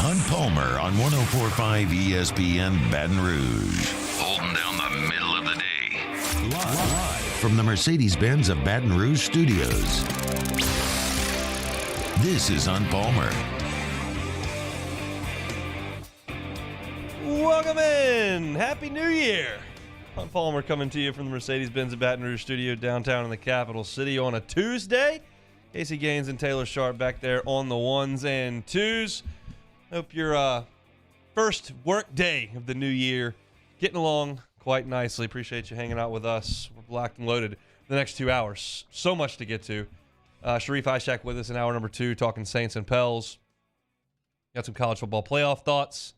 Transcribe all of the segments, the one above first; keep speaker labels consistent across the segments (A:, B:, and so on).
A: Hunt Palmer on 104.5 ESPN Baton Rouge. Holding down the middle of the day. Live from the Mercedes-Benz of Baton Rouge studios. This is Hunt Palmer.
B: Welcome in. Happy New Year. Hunt Palmer coming to you from the Mercedes-Benz of Baton Rouge studio downtown in the capital city on a Tuesday. Casey Gaines and Taylor Sharp back there on the ones and twos. Hope your first work day of the new year getting along quite nicely. Appreciate you hanging out with us. We're locked and loaded the next 2 hours. So much to get to. Sharif Ishak with us in hour number 2, talking Saints and Pels. Got some college football playoff thoughts.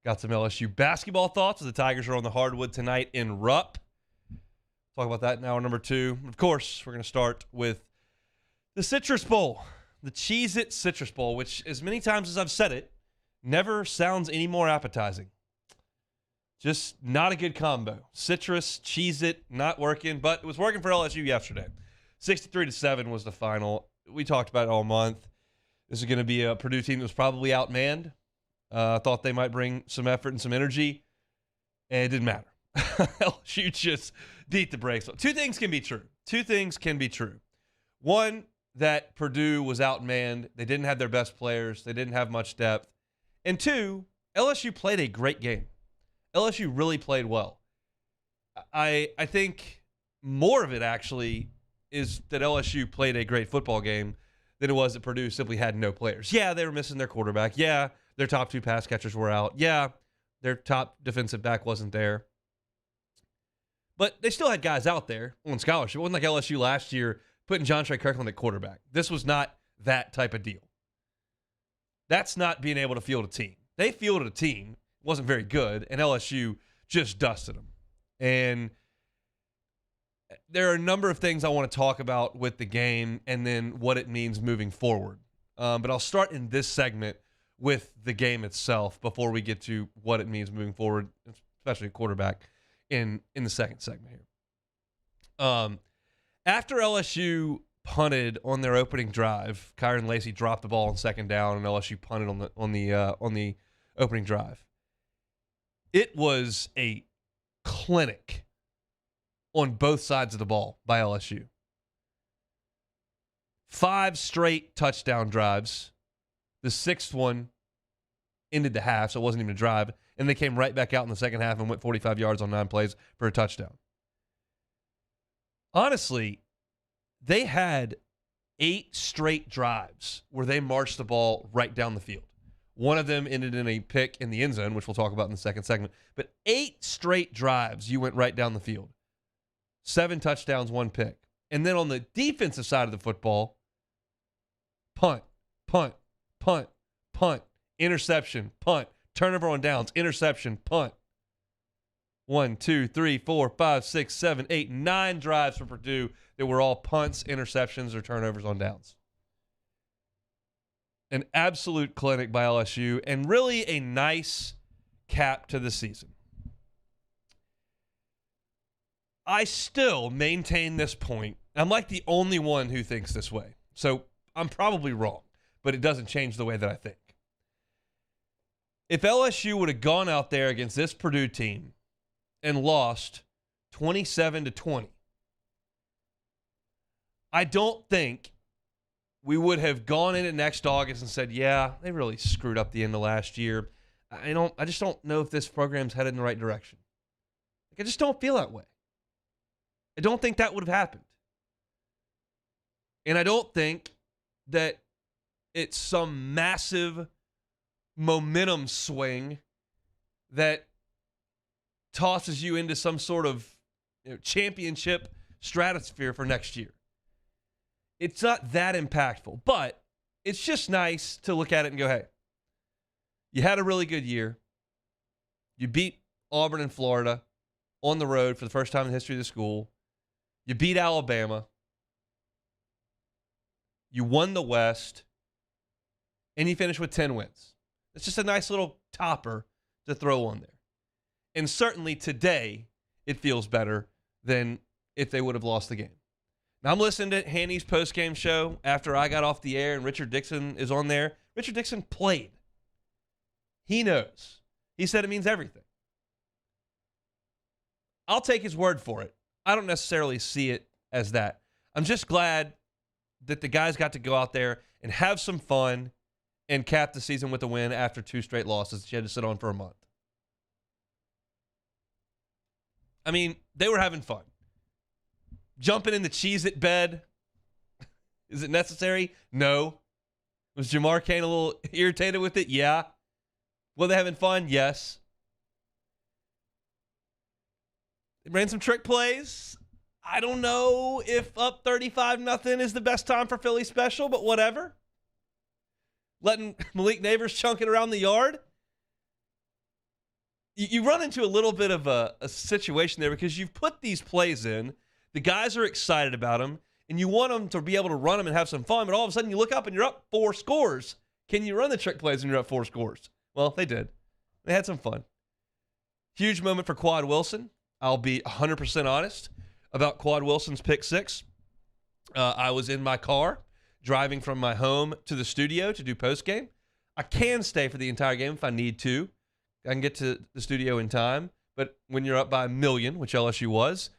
B: Got some LSU basketball thoughts as the Tigers are on the hardwood tonight in Rupp. Talk about that in hour number 2. Of course, we're going to start with the Citrus Bowl, the Cheez-It Citrus Bowl, which as many times as I've said it, never sounds any more appetizing. Just not a good combo. Citrus, Cheez-It, not working, but it was working for LSU yesterday. 63-7 was the final. We talked about it all month. This is going to be a Purdue team that was probably outmanned. Thought they might bring some effort and some energy, and it didn't matter. LSU just beat the brakes. Two things can be true. One, that Purdue was outmanned. They didn't have their best players. They didn't have much depth. And two, LSU played a great game. LSU really played well. I think more of it actually is that LSU played a great football game than it was that Purdue simply had no players. Yeah, they were missing their quarterback. Yeah, their top 2 pass catchers were out. Yeah, their top defensive back wasn't there. But they still had guys out there on scholarship. It wasn't like LSU last year putting John Trey Kirkland at quarterback. This was not that type of deal. That's not being able to field a team. They fielded a team, wasn't very good, and LSU just dusted them. And there are a number of things I want to talk about with the game and then what it means moving forward. But I'll start in this segment with the game itself before we get to what it means moving forward, especially a quarterback in the second segment here. After LSU punted on their opening drive, Kyron Lacy dropped the ball on second down, and LSU punted on the opening drive. It was a clinic on both sides of the ball by LSU. 5 straight touchdown drives. The 6th one ended the half, so it wasn't even a drive, and they came right back out in the second half and went 45 yards on 9 plays for a touchdown. Honestly, they had 8 straight drives where they marched the ball right down the field. One of them ended in a pick in the end zone, which we'll talk about in the second segment. But 8 straight drives, you went right down the field. 7 touchdowns, 1 pick. And then on the defensive side of the football, punt, punt, punt, punt, interception, punt, turnover on downs, interception, punt. 1, 2, 3, 4, 5, 6, 7, 8, 9 drives for Purdue that were all punts, interceptions, or turnovers on downs. An absolute clinic by LSU and really a nice cap to the season. I still maintain this point. I'm like the only one who thinks this way. So I'm probably wrong, but it doesn't change the way that I think. If LSU would have gone out there against this Purdue team and lost 27-20, I don't think we would have gone in next August and said, yeah, they really screwed up the end of last year. I just don't know if this program's headed in the right direction. I just don't feel that way. I don't think that would have happened. And I don't think that it's some massive momentum swing that tosses you into some sort of championship stratosphere for next year. It's not that impactful, but it's just nice to look at it and go, hey, you had a really good year. You beat Auburn and Florida on the road for the first time in the history of the school. You beat Alabama. You won the West. And you finished with 10 wins. It's just a nice little topper to throw on there. And certainly today, it feels better than if they would have lost the game. Now, I'm listening to Hanny's post-game show after I got off the air and Richard Dixon is on there. Richard Dixon played. He knows. He said it means everything. I'll take his word for it. I don't necessarily see it as that. I'm just glad that the guys got to go out there and have some fun and cap the season with a win after 2 straight losses that she had to sit on for a month. I mean, they were having fun. Jumping in the Cheez-It bed. Is it necessary? No. Was Jamar Kane a little irritated with it? Yeah. Were they having fun? Yes. They ran some trick plays. I don't know if up 35-0 is the best time for Philly special, but whatever. Letting Malik Neighbors chunk it around the yard. You run into a little bit of a situation there because you've put these plays in. The guys are excited about them, and you want them to be able to run them and have some fun, but all of a sudden you look up and you're up 4 scores. Can you run the trick plays when you're up 4 scores? Well, they did. They had some fun. Huge moment for Quad Wilson. I'll be 100% honest about Quad Wilson's pick 6. I was in my car driving from my home to the studio to do postgame. I can stay for the entire game if I need to. I can get to the studio in time. But when you're up by a million, which LSU was,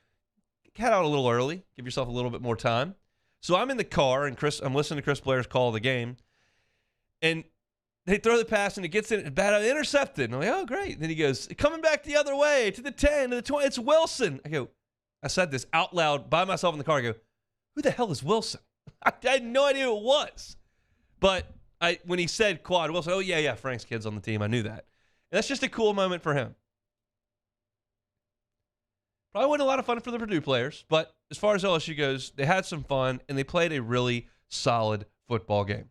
B: head out a little early. Give yourself a little bit more time. So I'm in the car, and I'm listening to Chris Blair's call of the game. And they throw the pass, and it gets intercepted. And I'm like, oh, great. And then he goes, coming back the other way to the 10, to the 20. It's Wilson. I said this out loud by myself in the car. I go, who the hell is Wilson? I had no idea who it was. But when he said Quad Wilson, oh, yeah, Frank's kid's on the team. I knew that. And that's just a cool moment for him. Probably wasn't a lot of fun for the Purdue players, but as far as LSU goes, they had some fun, and they played a really solid football game.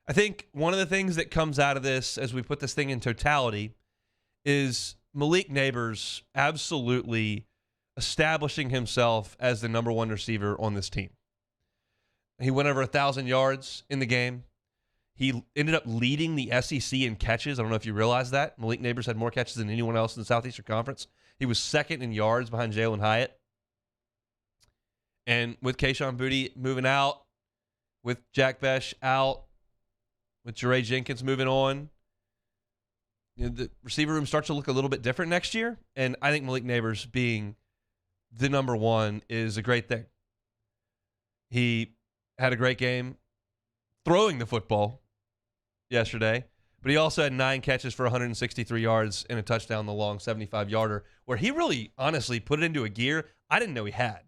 B: I think one of the things that comes out of this as we put this thing in totality is Malik Neighbors absolutely establishing himself as the number 1 receiver on this team. He went over 1,000 yards in the game. He ended up leading the SEC in catches. I don't know if you realize that. Malik Neighbors had more catches than anyone else in the Southeastern Conference. He was second in yards behind Jalen Hyatt. And with Kayshon Boutte moving out, with Jack Besh out, with Jeray Jenkins moving on, the receiver room starts to look a little bit different next year. And I think Malik Neighbors being the number 1 is a great thing. He had a great game throwing the football yesterday, but he also had 9 catches for 163 yards and a touchdown, the long 75-yarder, where he really, honestly, put it into a gear I didn't know he had.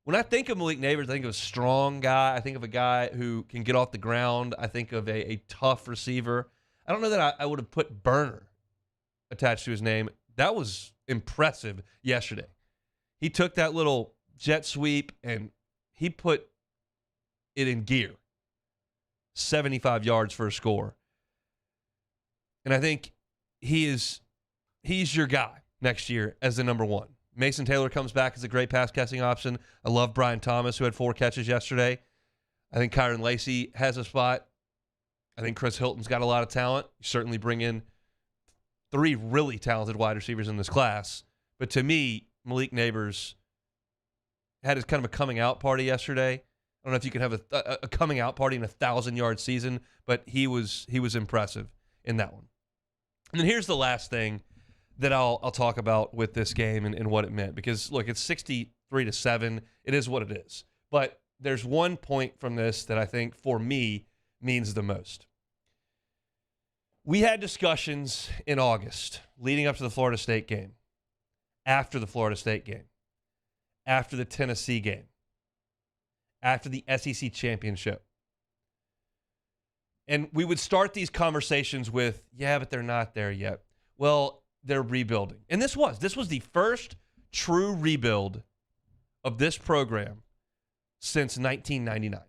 B: When I think of Malik Neighbors, I think of a strong guy. I think of a guy who can get off the ground. I think of a tough receiver. I don't know that I would have put burner attached to his name. That was impressive yesterday. He took that little jet sweep and he put it in gear. 75 yards for a score. And I think he's your guy next year as the number 1. Mason Taylor comes back as a great pass catching option. I love Brian Thomas, who had 4 catches yesterday. I think Kyron Lacey has a spot. I think Chris Hilton's got a lot of talent. You certainly bring in 3 really talented wide receivers in this class. But to me, Malik Neighbors had his kind of a coming out party yesterday. I don't know if you can have a coming out party in a 1,000-yard season, but he was impressive in that one. And then here's the last thing that I'll talk about with this game and what it meant. Because, look, it's 63-7. It is what it is. But there's one point from this that I think, for me, means the most. We had discussions in August leading up to the Florida State game, after the Florida State game, after the Tennessee game, after the SEC championship. And we would start these conversations with, yeah, but they're not there yet. Well, they're rebuilding. And this was the first true rebuild of this program since 1999.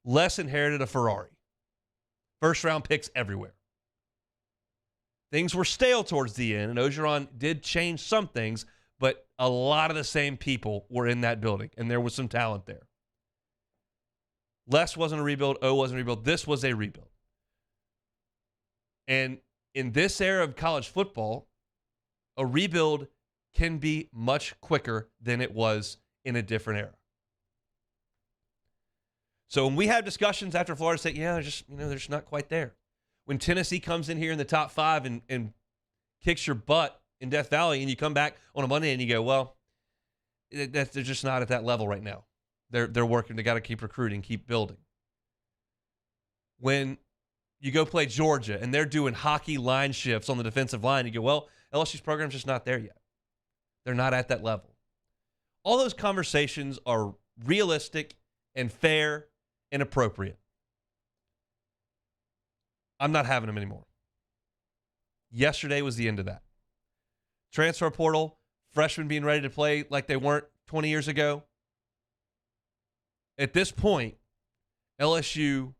B: Les inherited a Ferrari. First-round picks everywhere. Things were stale towards the end, and Orgeron did change some things, but a lot of the same people were in that building, and there was some talent there. Les wasn't a rebuild. O wasn't a rebuild. This was a rebuild. And in this era of college football, a rebuild can be much quicker than it was in a different era. So when we have discussions after Florida State, they're just not quite there. when Tennessee comes in here in the top 5 and kicks your butt in Death Valley, and you come back on a Monday and you go, well, they're just not at that level right now. They're working. They got to keep recruiting, keep building. When you go play Georgia and they're doing hockey line shifts on the defensive line, you go, well, LSU's program's just not there yet. They're not at that level. All those conversations are realistic and fair and appropriate. I'm not having them anymore. Yesterday was the end of that. Transfer portal, freshmen being ready to play like they weren't 20 years ago. At this point, LSU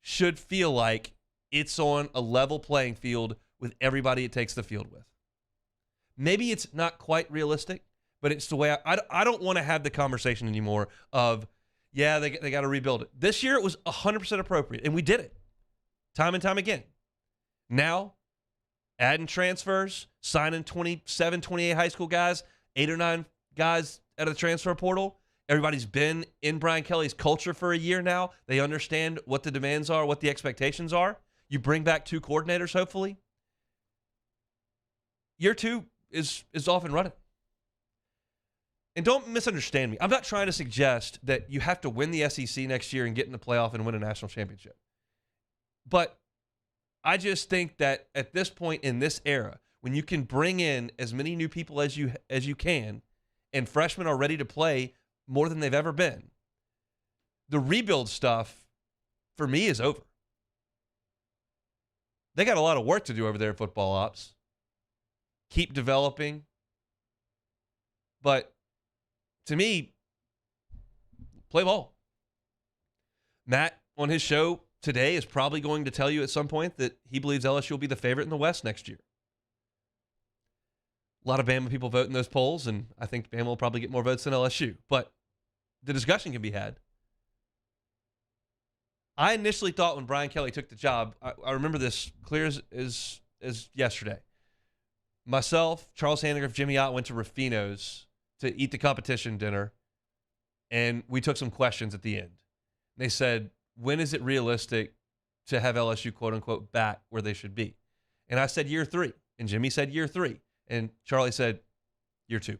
B: should feel like it's on a level playing field with everybody it takes the field with. Maybe it's not quite realistic, but it's the way I don't want to have the conversation anymore of, yeah, they got to rebuild it. This year it was 100% appropriate, and we did it time and time again. Now, adding transfers, signing 27, 28 high school guys, 8 or 9 guys out of the transfer portal. Everybody's been in Brian Kelly's culture for a year now. They understand what the demands are, what the expectations are. You bring back 2 coordinators, hopefully. Year 2 is off and running. And don't misunderstand me. I'm not trying to suggest that you have to win the SEC next year and get in the playoff and win a national championship. But I just think that at this point in this era, when you can bring in as many new people as you can, and freshmen are ready to play more than they've ever been, the rebuild stuff for me is over. They got a lot of work to do over there at football ops. Keep developing. But to me, play ball. Matt on his show today is probably going to tell you at some point that he believes LSU will be the favorite in the West next year. A lot of Bama people vote in those polls, and I think Bama will probably get more votes than LSU. But the discussion can be had. I initially thought when Brian Kelly took the job, I remember this clear as yesterday. Myself, Charles Handicraft, Jimmy Ott went to Rufino's to eat the competition dinner, and we took some questions at the end. They said, when is it realistic to have LSU, quote-unquote, back where they should be? And I said year 3, and Jimmy said year 3, and Charlie said year 2.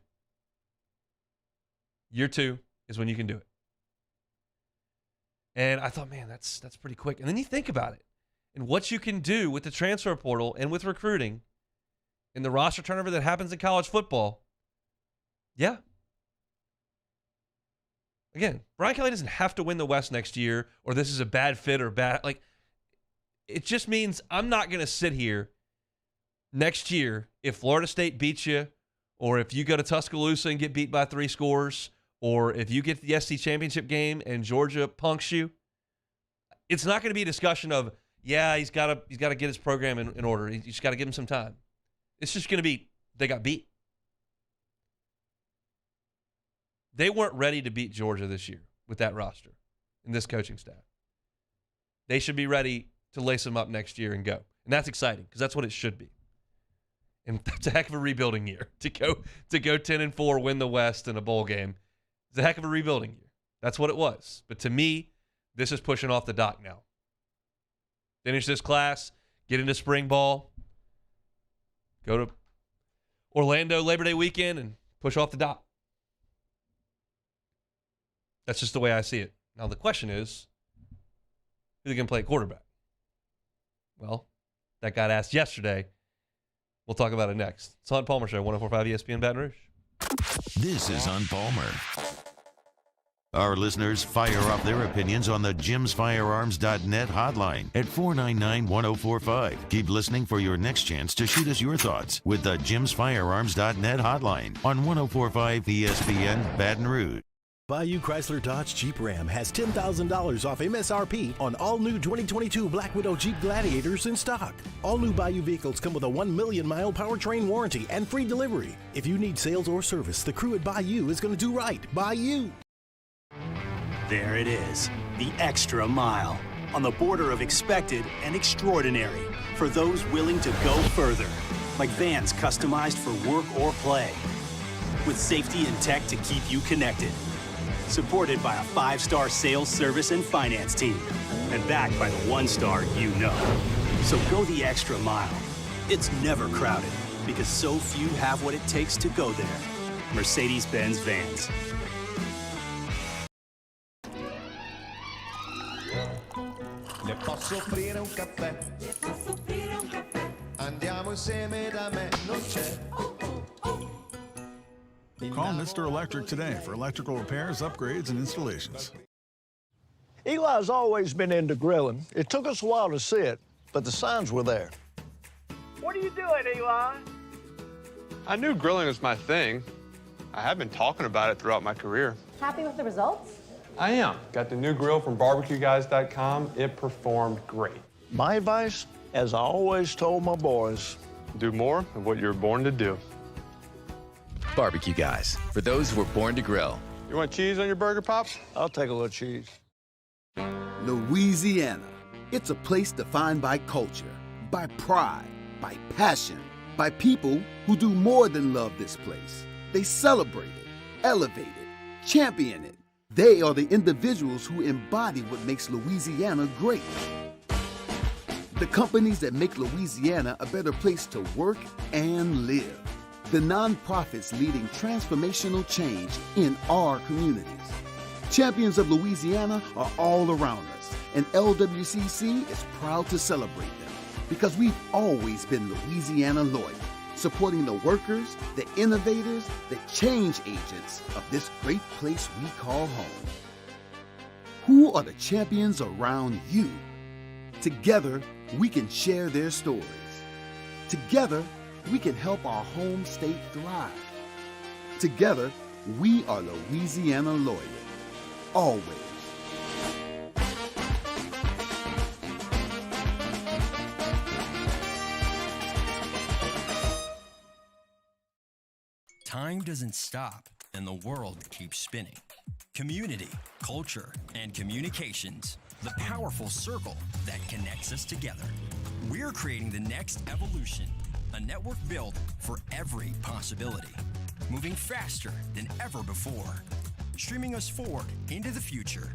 B: Year 2 is when you can do it. And I thought, man, that's pretty quick. And then you think about it and what you can do with the transfer portal and with recruiting and the roster turnover that happens in college football. Yeah. Again, Brian Kelly doesn't have to win the West next year, or this is a bad fit or bad. Like, it just means I'm not going to sit here next year if Florida State beats you, or if you go to Tuscaloosa and get beat by 3 scores, or if you get the SC championship game and Georgia punks you. It's not going to be a discussion of, yeah, he's got to get his program in order. You just got to give him some time. It's just going to be, they got beat. They weren't ready to beat Georgia this year with that roster and this coaching staff. They should be ready to lace them up next year and go. And that's exciting because that's what it should be. And that's a heck of a rebuilding year to go 10-4, win the West in a bowl game. It's a heck of a rebuilding year. That's what it was. But to me, this is pushing off the dock now. Finish this class, get into spring ball, go to Orlando Labor Day weekend, and push off the dock. That's just the way I see it. Now, the question is, who's going to play quarterback? Well, that got asked yesterday. We'll talk about it next. It's on Palmer Show, 104.5 ESPN Baton Rouge.
A: This is on Palmer. Our listeners fire off their opinions on the jimsfirearms.net hotline at 499-1045. Keep listening for your next chance to shoot us your thoughts with the jimsfirearms.net hotline on 104.5 ESPN Baton Rouge.
C: Bayou Chrysler Dodge Jeep Ram has $10,000 off MSRP on all new 2022 Black Widow Jeep Gladiators in stock. All new Bayou vehicles come with a 1 million mile powertrain warranty and free delivery. If you need sales or service, the crew at Bayou is going to do right by you.
D: There it is, the extra mile, on the border of expected and extraordinary for those willing to go further, like vans customized for work or play, with safety and tech to keep you connected. Supported by a 5-star sales, service, and finance team. And backed by the 1-star you know. So go the extra mile. It's never crowded because so few have what it takes to go there. Mercedes-Benz Vans.
E: Le posso offrire un caffè? Le posso offrire un caffè? Andiamo insieme da me, non c'è.
F: Call Mr. Electric today for electrical repairs, upgrades, and installations.
G: Eli's always been into grilling. It took us a while to see it, but the signs were there.
H: What are you doing, Eli?
I: I knew grilling was my thing. I have been talking about it throughout my career.
J: Happy with the results?
I: I am. Got the new grill from barbecueguys.com. It performed great.
G: My advice, as I always told my boys,
I: Do more of what you were born to do.
K: Barbecue Guys, for those who were born to grill.
I: You want cheese on your burger, Pops?
G: I'll take a little cheese.
L: Louisiana. It's a place defined by culture, by pride, by passion, by people who do more than love this place. They celebrate it, elevate it, champion it. They are the individuals who embody what makes Louisiana great. The companies that make Louisiana a better place to work and live. The nonprofits leading transformational change in our communities. Champions of Louisiana are all around us, and LWCC is proud to celebrate them because we've always been Louisiana loyal, supporting the workers, the innovators, the change agents of this great place we call home. Who are the champions around you? Together, we can share their stories. Together, we can help our home state thrive. Together, we are Louisiana loyal. Always.
M: Time doesn't stop, and the world keeps spinning. Community, culture, and communications, the powerful circle that connects us together. We're creating the next evolution, a network built for every possibility, moving faster than ever before, streaming us forward into the future.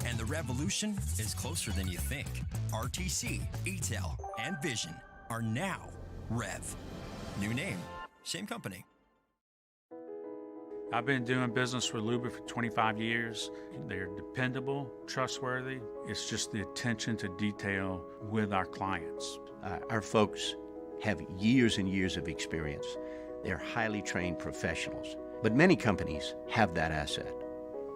M: And the revolution is closer than you think. RTC, ETEL, and Vision are now Rev. New name, same company.
N: I've been doing business with Luba for 25 years. They're dependable, trustworthy. It's just the attention to detail with our clients.
O: Our folks have years and years of experience. They're highly trained professionals, but many companies have that asset.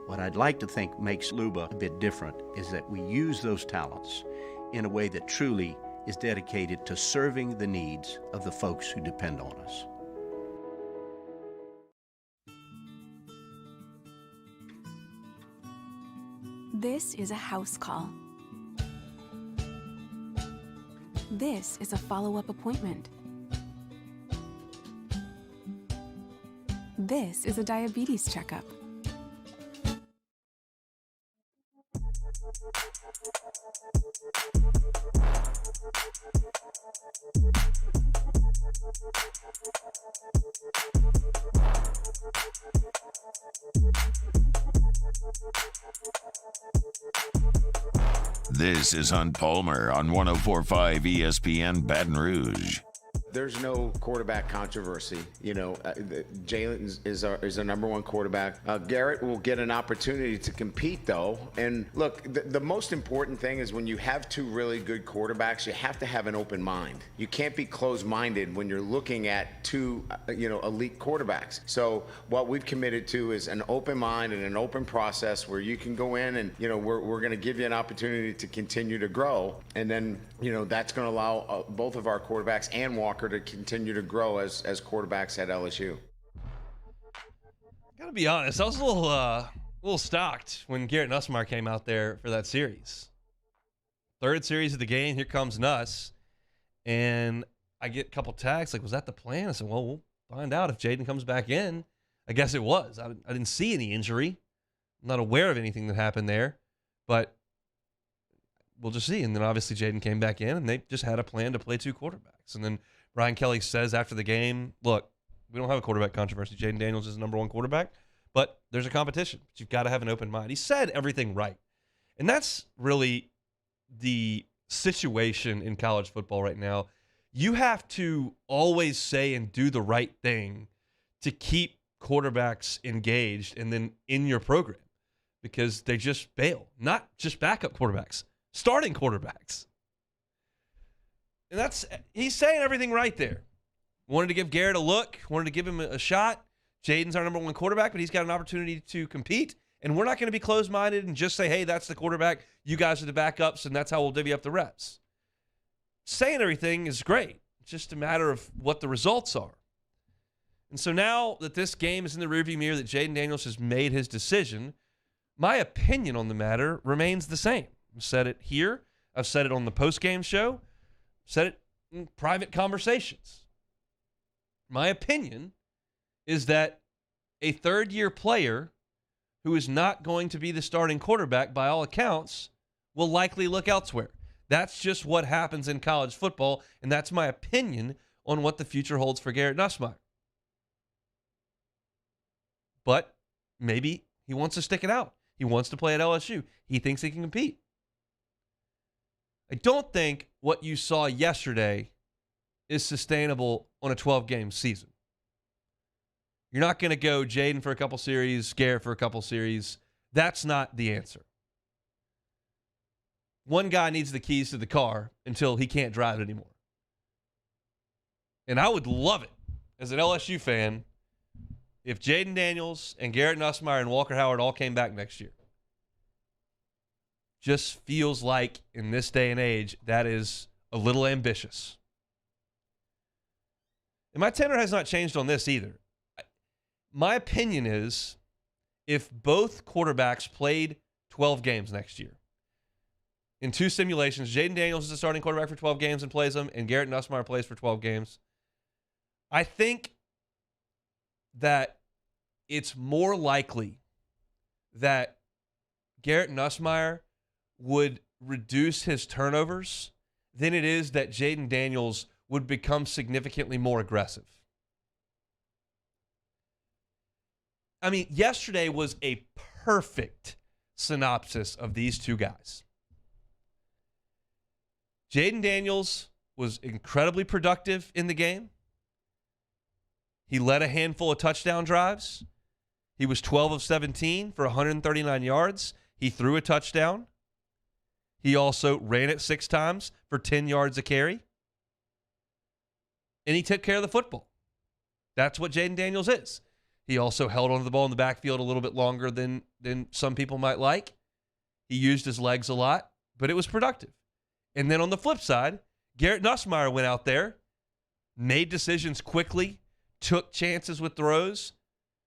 O: What I'd like to think makes Luba a bit different is that we use those talents in a way that truly is dedicated to serving the needs of the folks who depend on us.
P: This is a house call. This is a follow-up appointment. This is a diabetes checkup.
A: This is Hunt Palmer on 104.5 ESPN Baton Rouge.
Q: There's no quarterback controversy. You know, Jalen is our number one quarterback. Garrett will get an opportunity to compete, though. And look, the most important thing is when you have two really good quarterbacks, you have to have an open mind. You can't be closed-minded when you're looking at two, elite quarterbacks. So what we've committed to is an open mind and an open process where you can go in and, we're going to give you an opportunity to continue to grow. And then, that's going to allow both of our quarterbacks and Walker to continue to grow as quarterbacks at LSU.
B: Gotta be honest, I was a little shocked when Garrett Nussmeier came out there for that series. Third series of the game, here comes Nuss, and I get a couple tags like, was that the plan? I said, well, we'll find out if Jaden comes back in. I guess it was. I didn't see any injury. I'm not aware of anything that happened there, but we'll just see. And then obviously Jaden came back in, and they just had a plan to play two quarterbacks. And then Brian Kelly says after the game, look, we don't have a quarterback controversy. Jaden Daniels is the number one quarterback, but there's a competition. But you've got to have an open mind. He said everything right. And that's really the situation in college football right now, you have to always say and do the right thing to keep quarterbacks engaged and then in your program, because they just bail. Not just backup quarterbacks, starting quarterbacks. And he's saying everything right there. Wanted to give Garrett a look, wanted to give him a shot. Jaden's our number one quarterback, but he's got an opportunity to compete. And we're not going to be closed-minded and just say, hey, that's the quarterback. You guys are the backups, and that's how we'll divvy up the reps. Saying everything is great. It's just a matter of what the results are. And so now that this game is in the rearview mirror, that Jaden Daniels has made his decision, my opinion on the matter remains the same. I've said it here. I've said it on the post-game show. Said it in private conversations. My opinion is that a third-year player who is not going to be the starting quarterback, by all accounts, will likely look elsewhere. That's just what happens in college football, and that's my opinion on what the future holds for Garrett Nussmeier. But maybe he wants to stick it out. He wants to play at LSU. He thinks he can compete. I don't think what you saw yesterday is sustainable on a 12-game season. You're not going to go Jaden for a couple series, Garrett for a couple series. That's not the answer. One guy needs the keys to the car until he can't drive it anymore. And I would love it as an LSU fan if Jaden Daniels and Garrett Nussmeier and Walker Howard all came back next year. Just feels like in this day and age, that is a little ambitious. And my tenor has not changed on this either. My opinion is if both quarterbacks played 12 games next year, in two simulations, Jaden Daniels is the starting quarterback for 12 games and plays them, and Garrett Nussmeier plays for 12 games, I think that it's more likely that Garrett Nussmeier would reduce his turnovers than it is that Jaden Daniels would become significantly more aggressive. I mean, yesterday was a perfect synopsis of these two guys. Jaden Daniels was incredibly productive in the game. He led a handful of touchdown drives. He was 12 of 17 for 139 yards. He threw a touchdown. He also ran it 6 times for 10 yards a carry. And he took care of the football. That's what Jaden Daniels is. He also held onto the ball in the backfield a little bit longer than some people might like. He used his legs a lot, but it was productive. And then on the flip side, Garrett Nussmeier went out there, made decisions quickly, took chances with throws,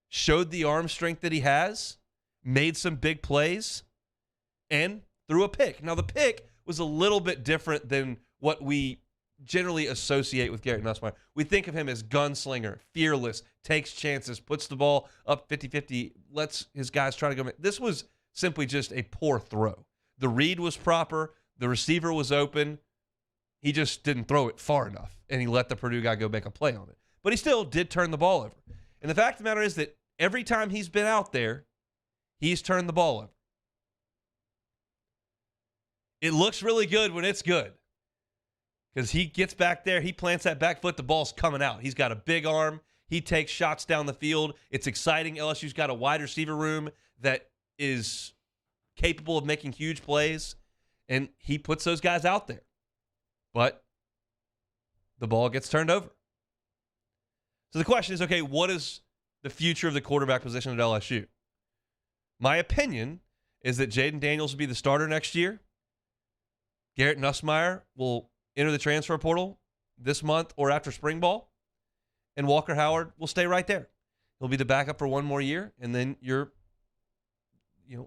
B: showed the arm strength that he has, made some big plays, and threw a pick. Now, the pick was a little bit different than what we generally associate with Garrett Nussmeier. We think of him as gunslinger, fearless, takes chances, puts the ball up 50-50, lets his guys try to go. This was simply just a poor throw. The read was proper. The receiver was open. He just didn't throw it far enough, and he let the Purdue guy go make a play on it. But he still did turn the ball over. And the fact of the matter is that every time he's been out there, he's turned the ball over. It looks really good when it's good because he gets back there, he plants that back foot, the ball's coming out. He's got a big arm. He takes shots down the field. It's exciting. LSU's got a wide receiver room that is capable of making huge plays, and he puts those guys out there. But the ball gets turned over. So the question is, okay, what is the future of the quarterback position at LSU? My opinion is that Jaden Daniels will be the starter next year. Garrett Nussmeier will enter the transfer portal this month or after spring ball, and Walker Howard will stay right there. He'll be the backup for one more year, and then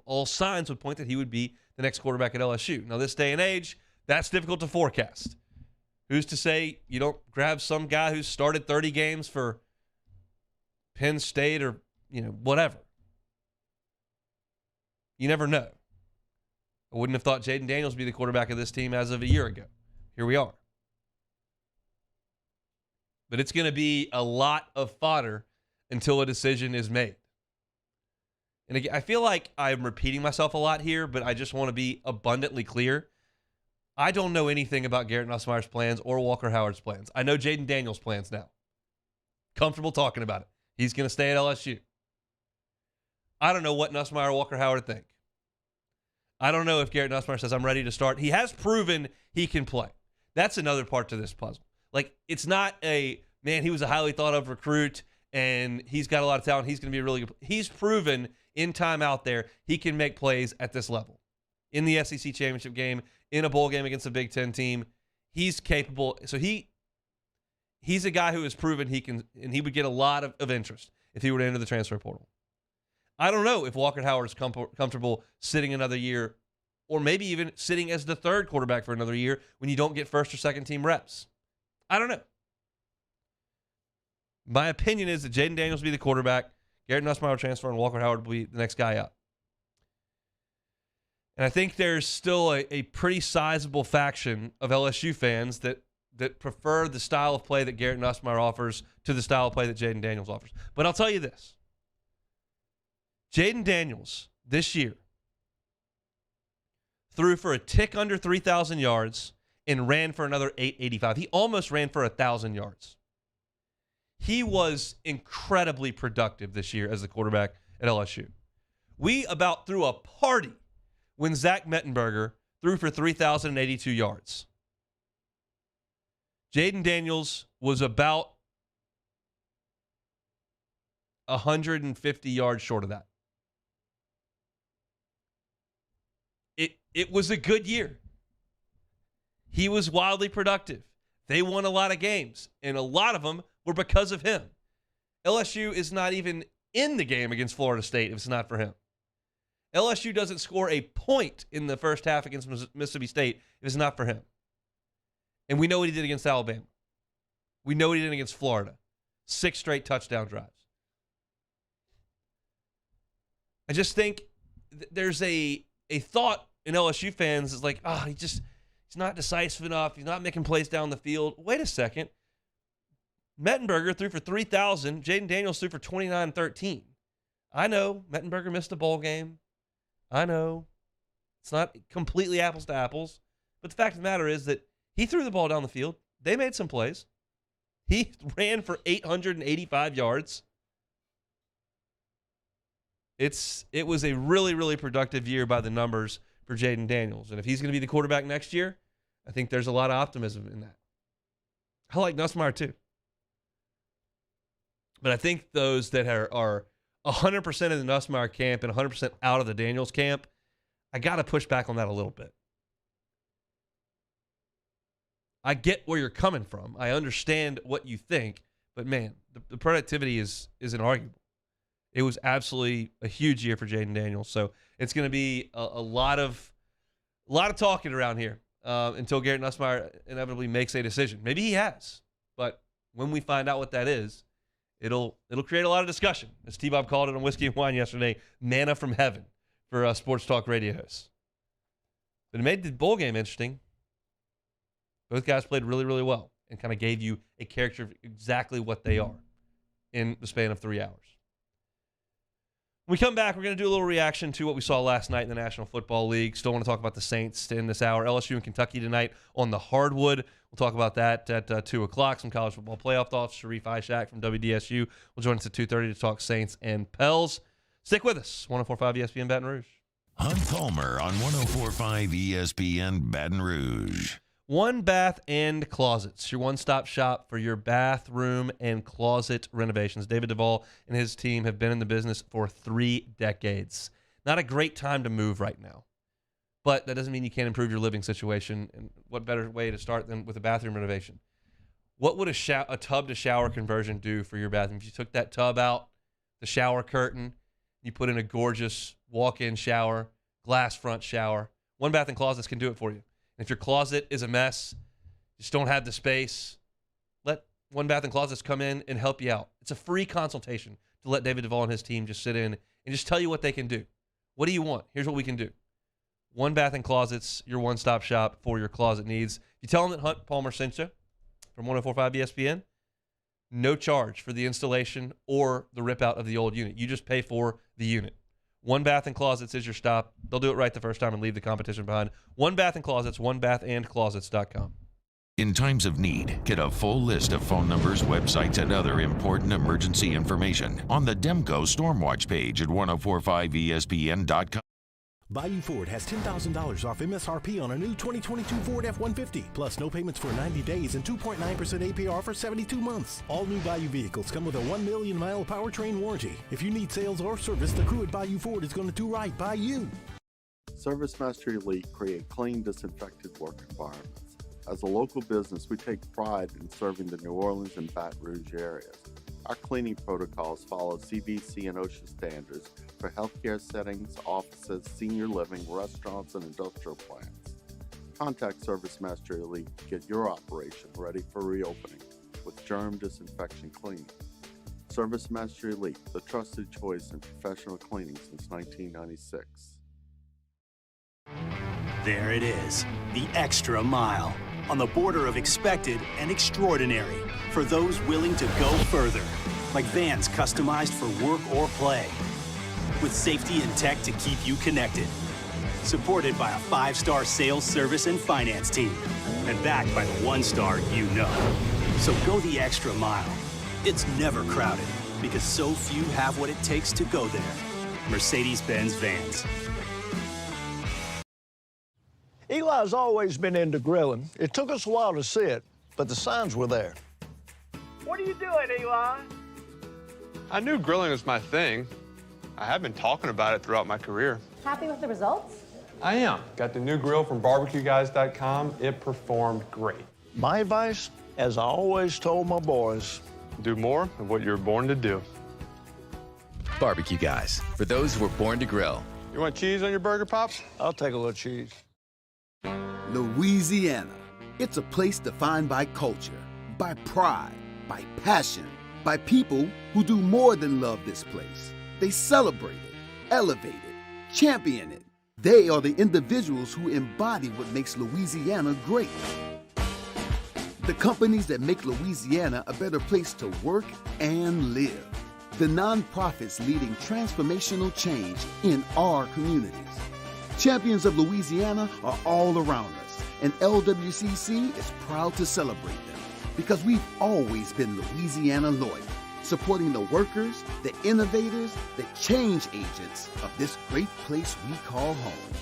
B: all signs would point that he would be the next quarterback at LSU. Now, this day and age, that's difficult to forecast. Who's to say you don't grab some guy who's started 30 games for Penn State or, whatever. You never know. I wouldn't have thought Jaden Daniels would be the quarterback of this team as of a year ago. Here we are. But it's going to be a lot of fodder until a decision is made. And again, I feel like I'm repeating myself a lot here, but I just want to be abundantly clear. I don't know anything about Garrett Nussmeier's plans or Walker Howard's plans. I know Jaden Daniels' plans now. Comfortable talking about it. He's going to stay at LSU. I don't know what Nussmeier or Walker Howard think. I don't know if Garrett Nussmeier says, I'm ready to start. He has proven he can play. That's another part to this puzzle. Like, it's not he was a highly thought of recruit and he's got a lot of talent. He's going to be a really good. He's proven in time out there he can make plays at this level. In the SEC championship game, in a bowl game against a Big Ten team, he's capable. So he's a guy who has proven he can, and he would get a lot of interest if he were to enter the transfer portal. I don't know if Walker Howard is comfortable sitting another year, or maybe even sitting as the third quarterback for another year when you don't get first or second team reps. I don't know. My opinion is that Jaden Daniels will be the quarterback, Garrett Nussmeier will transfer, and Walker Howard will be the next guy up. And I think there's still a pretty sizable faction of LSU fans that prefer the style of play that Garrett Nussmeier offers to the style of play that Jaden Daniels offers. But I'll tell you this. Jaden Daniels this year threw for a tick under 3,000 yards and ran for another 885. He almost ran for 1,000 yards. He was incredibly productive this year as the quarterback at LSU. We about threw a party when Zach Mettenberger threw for 3,082 yards. Jaden Daniels was about 150 yards short of that. It was a good year. He was wildly productive. They won a lot of games, and a lot of them were because of him. LSU is not even in the game against Florida State if it's not for him. LSU doesn't score a point in the first half against Mississippi State if it's not for him. And we know what he did against Alabama. We know what he did against Florida. 6 straight touchdown drives. I just think there's a thought in LSU fans is like, he's not decisive enough. He's not making plays down the field. Wait a second. Mettenberger threw for 3,000. Jaden Daniels threw for 29-13. I know Mettenberger missed a bowl game. I know it's not completely apples to apples. But the fact of the matter is that he threw the ball down the field. They made some plays. He ran for 885 yards. It was a really, really productive year by the numbers for Jaden Daniels. And if he's going to be the quarterback next year, I think there's a lot of optimism in that. I like Nussmeier too. But I think those that are 100% in the Nussmeier camp and 100% out of the Daniels camp, I got to push back on that a little bit. I get where you're coming from. I understand what you think. But, man, the productivity is inarguable. It was absolutely a huge year for Jaden Daniels. So it's going to be a lot of talking around here until Garrett Nussmeier inevitably makes a decision. Maybe he has, but when we find out what that is, it'll create a lot of discussion. As T-Bob called it on Whiskey and Wine yesterday, manna from heaven for sports talk radio hosts. But it made the bowl game interesting. Both guys played really, really well and kind of gave you a character of exactly what they are in the span of 3 hours. When we come back, we're going to do a little reaction to what we saw last night in the National Football League. Still want to talk about the Saints in this hour. LSU and Kentucky tonight on the hardwood. We'll talk about that at 2 o'clock. Some college football playoff thoughts. Sharif Ishak from WDSU will join us at 2:30 to talk Saints and Pels. Stick with us. 104.5 ESPN Baton Rouge.
A: Hunt Palmer on 104.5 ESPN Baton Rouge.
B: One Bath and Closets, your one-stop shop for your bathroom and closet renovations. David Duvall and his team have been in the business for 3 decades. Not a great time to move right now, but that doesn't mean you can't improve your living situation. And what better way to start than with a bathroom renovation? What would a tub-to-shower conversion do for your bathroom? If you took that tub out, the shower curtain, you put in a gorgeous walk-in shower, glass front shower, One Bath and Closets can do it for you. If your closet is a mess, you just don't have the space, let One Bath and Closets come in and help you out. It's a free consultation to let David Duvall and his team just sit in and just tell you what they can do. What do you want? Here's what we can do. One Bath and Closets, your one-stop shop for your closet needs. If you tell them that Hunt Palmer sent you from 104.5 ESPN, no charge for the installation or the rip-out of the old unit. You just pay for the unit. One Bath and Closets is your stop. They'll do it right the first time and leave the competition behind. One Bath and Closets, onebathandclosets.com.
A: In times of need, get a full list of phone numbers, websites, and other important emergency information on the Demco Stormwatch page at 1045ESPN.com.
C: Bayou Ford has $10,000 off MSRP on a new 2022 Ford F-150, plus no payments for 90 days and 2.9% APR for 72 months. All new Bayou vehicles come with a 1 million mile powertrain warranty. If you need sales or service, the crew at Bayou Ford is going to do right by you.
J: Service Master Elite create clean, disinfected work environments. As a local business, we take pride in serving the New Orleans and Baton Rouge areas. Our cleaning protocols follow CDC and OSHA standards for healthcare settings, offices, senior living, restaurants, and industrial plants. Contact Service Master Elite to get your operation ready for reopening with germ disinfection cleaning. Service Master Elite, the trusted choice in professional cleaning since 1996.
D: There it is, the extra mile, on the border of expected and extraordinary, for those willing to go further, like vans customized for work or play, with safety and tech to keep you connected, supported by a 5-star sales, service, and finance team, and backed by the 1-star you know. So go the extra mile. It's never crowded, because so few have what it takes to go there. Mercedes-Benz Vans.
G: Eli's always been into grilling. It took us a while to see it, but the signs were there.
H: What are you doing, Eli?
I: I knew grilling was my thing. I have been talking about it throughout my career.
R: Happy with the results?
I: I am. Got the new grill from barbecueguys.com. It performed great.
G: My advice, as I always told my boys,
I: do more of what you're born to do.
K: Barbecue Guys, for those who were born to grill.
I: You want cheese on your burger, Pops?
G: I'll take a little cheese.
L: Louisiana. It's a place defined by culture, by pride, by passion, by people who do more than love this place. They celebrate it, elevate it, champion it. They are the individuals who embody what makes Louisiana great. The companies that make Louisiana a better place to work and live. The nonprofits leading transformational change in our communities. Champions of Louisiana are all around us, and LWCC is proud to celebrate them because we've always been Louisiana loyal, supporting the workers, the innovators, the change agents of this great place we call home.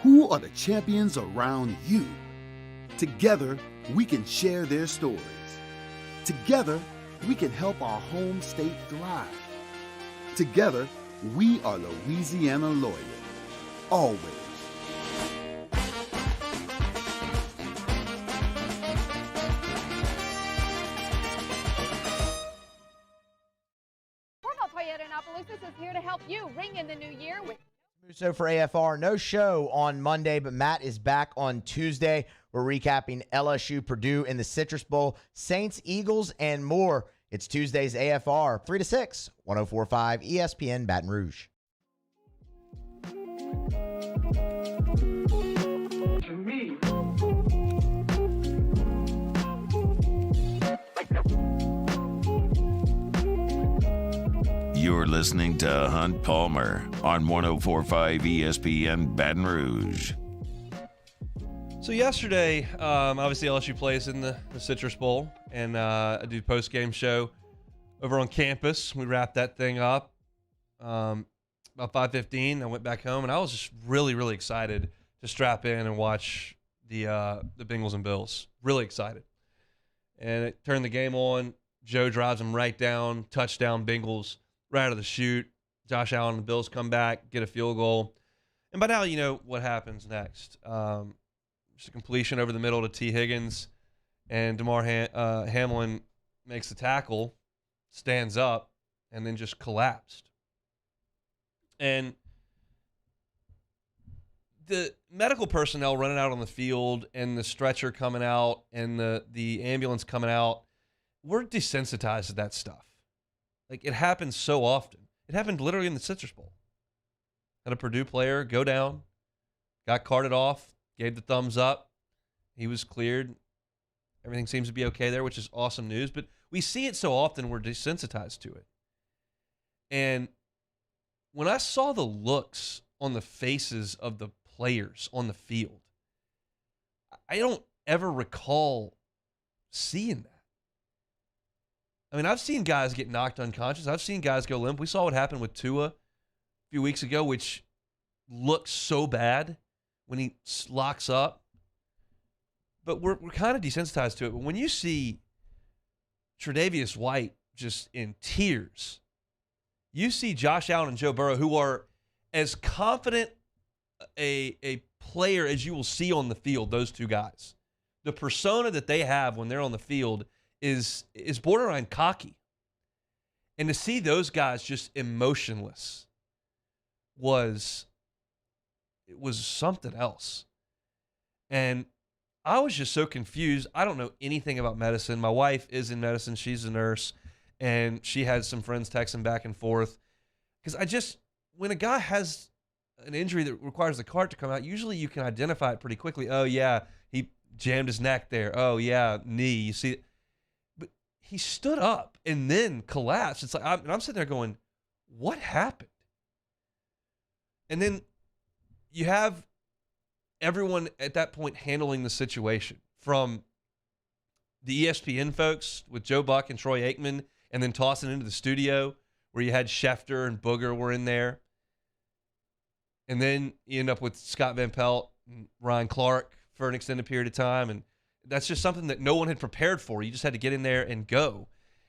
L: Who are the champions around you? Together, we can share their stories. Together, we can help our home state thrive. Together, we are Louisiana loyal. Always.
R: Toyota in Opelousas is here to help you ring in the new year with
S: Musso for AFR. No show on Monday, but Matt is back on Tuesday. We're recapping LSU, Purdue in the Citrus Bowl, Saints, Eagles, and more. It's Tuesday's AFR, 3 to 6, 104.5 ESPN Baton Rouge.
A: You're listening to Hunt Palmer on 104.5 ESPN Baton Rouge.
B: So yesterday, obviously LSU plays in the Citrus Bowl, and I do post-game show over on campus. We wrapped that thing up about 5:15. I went back home, and I was just really, really excited to strap in and watch the Bengals and Bills. Really excited. And it turned the game on. Joe drives them right down, touchdown Bengals. Right out of the chute. Josh Allen and the Bills come back, get a field goal. And by now, you know what happens next. Just a completion over the middle to T. Higgins, and DeMar Hamlin makes the tackle, stands up, and then just collapsed. And the medical personnel running out on the field and the stretcher coming out and the ambulance coming out, we're desensitized to that stuff. Like, it happens so often. It happened literally in the Citrus Bowl. Had a Purdue player go down, got carted off, gave the thumbs up. He was cleared. Everything seems to be okay there, which is awesome news. But we see it so often, we're desensitized to it. And when I saw the looks on the faces of the players on the field, I don't ever recall seeing that. I mean, I've seen guys get knocked unconscious. I've seen guys go limp. We saw what happened with Tua a few weeks ago, which looked so bad when he locks up. But we're kind of desensitized to it. But when you see Tre'Davious White just in tears, you see Josh Allen and Joe Burrow, who are as confident a player as you will see on the field, those two guys. The persona that they have when they're on the field is borderline cocky. And to see those guys just emotionless was something else. And I was just so confused. I don't know anything about medicine. My wife is in medicine. She's a nurse. And she had some friends texting back and forth. Because when a guy has an injury that requires the cart to come out, usually you can identify it pretty quickly. Oh, yeah, he jammed his neck there. Oh, yeah, knee. You see it. But he stood up and then collapsed. It's like, I'm sitting there going, what happened? And then you have everyone at that point handling the situation, from the ESPN folks with Joe Buck and Troy Aikman, and then tossing into the studio where you had Schefter and Booger were in there. And then you end up with Scott Van Pelt and Ryan Clark for an extended period of time. And that's just something that no one had prepared for. You just had to get in there and go.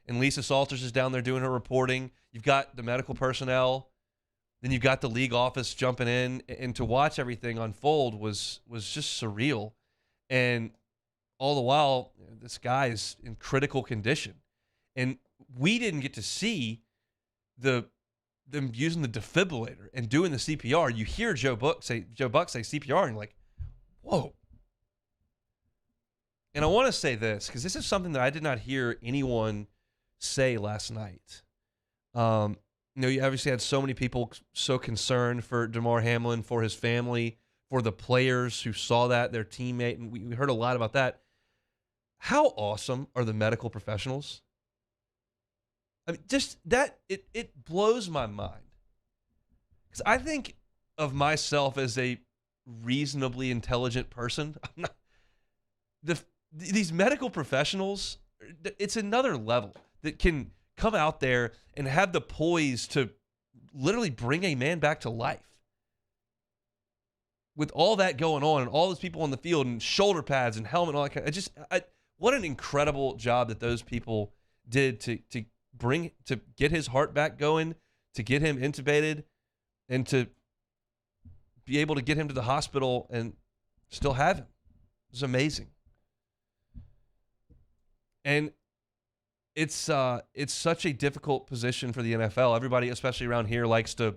B: And Lisa Salters is down there doing her reporting. You've got the medical personnel. Then you've got the league office jumping in. And to watch everything unfold was just surreal. And all the while, this guy is in critical condition. And we didn't get to see them using the defibrillator and doing the CPR. You hear Joe Buck say CPR, and you're like, whoa. And I want to say this, because this is something that I did not hear anyone say last night. You obviously had so many people so concerned for Damar Hamlin, for his family, for the players who saw that, their teammate, and we heard a lot about that. How awesome are the medical professionals? I mean, just that, it blows my mind. Because I think of myself as a reasonably intelligent person. I'm not, these medical professionals, it's another level that can come out there and have the poise to literally bring a man back to life. With all that going on and all those people on the field and shoulder pads and helmet and all that kind of, what an incredible job that those people did to get his heart back going, to get him intubated, and to be able to get him to the hospital and still have him. It was amazing. And it's such a difficult position for the NFL. Everybody, especially around here, likes to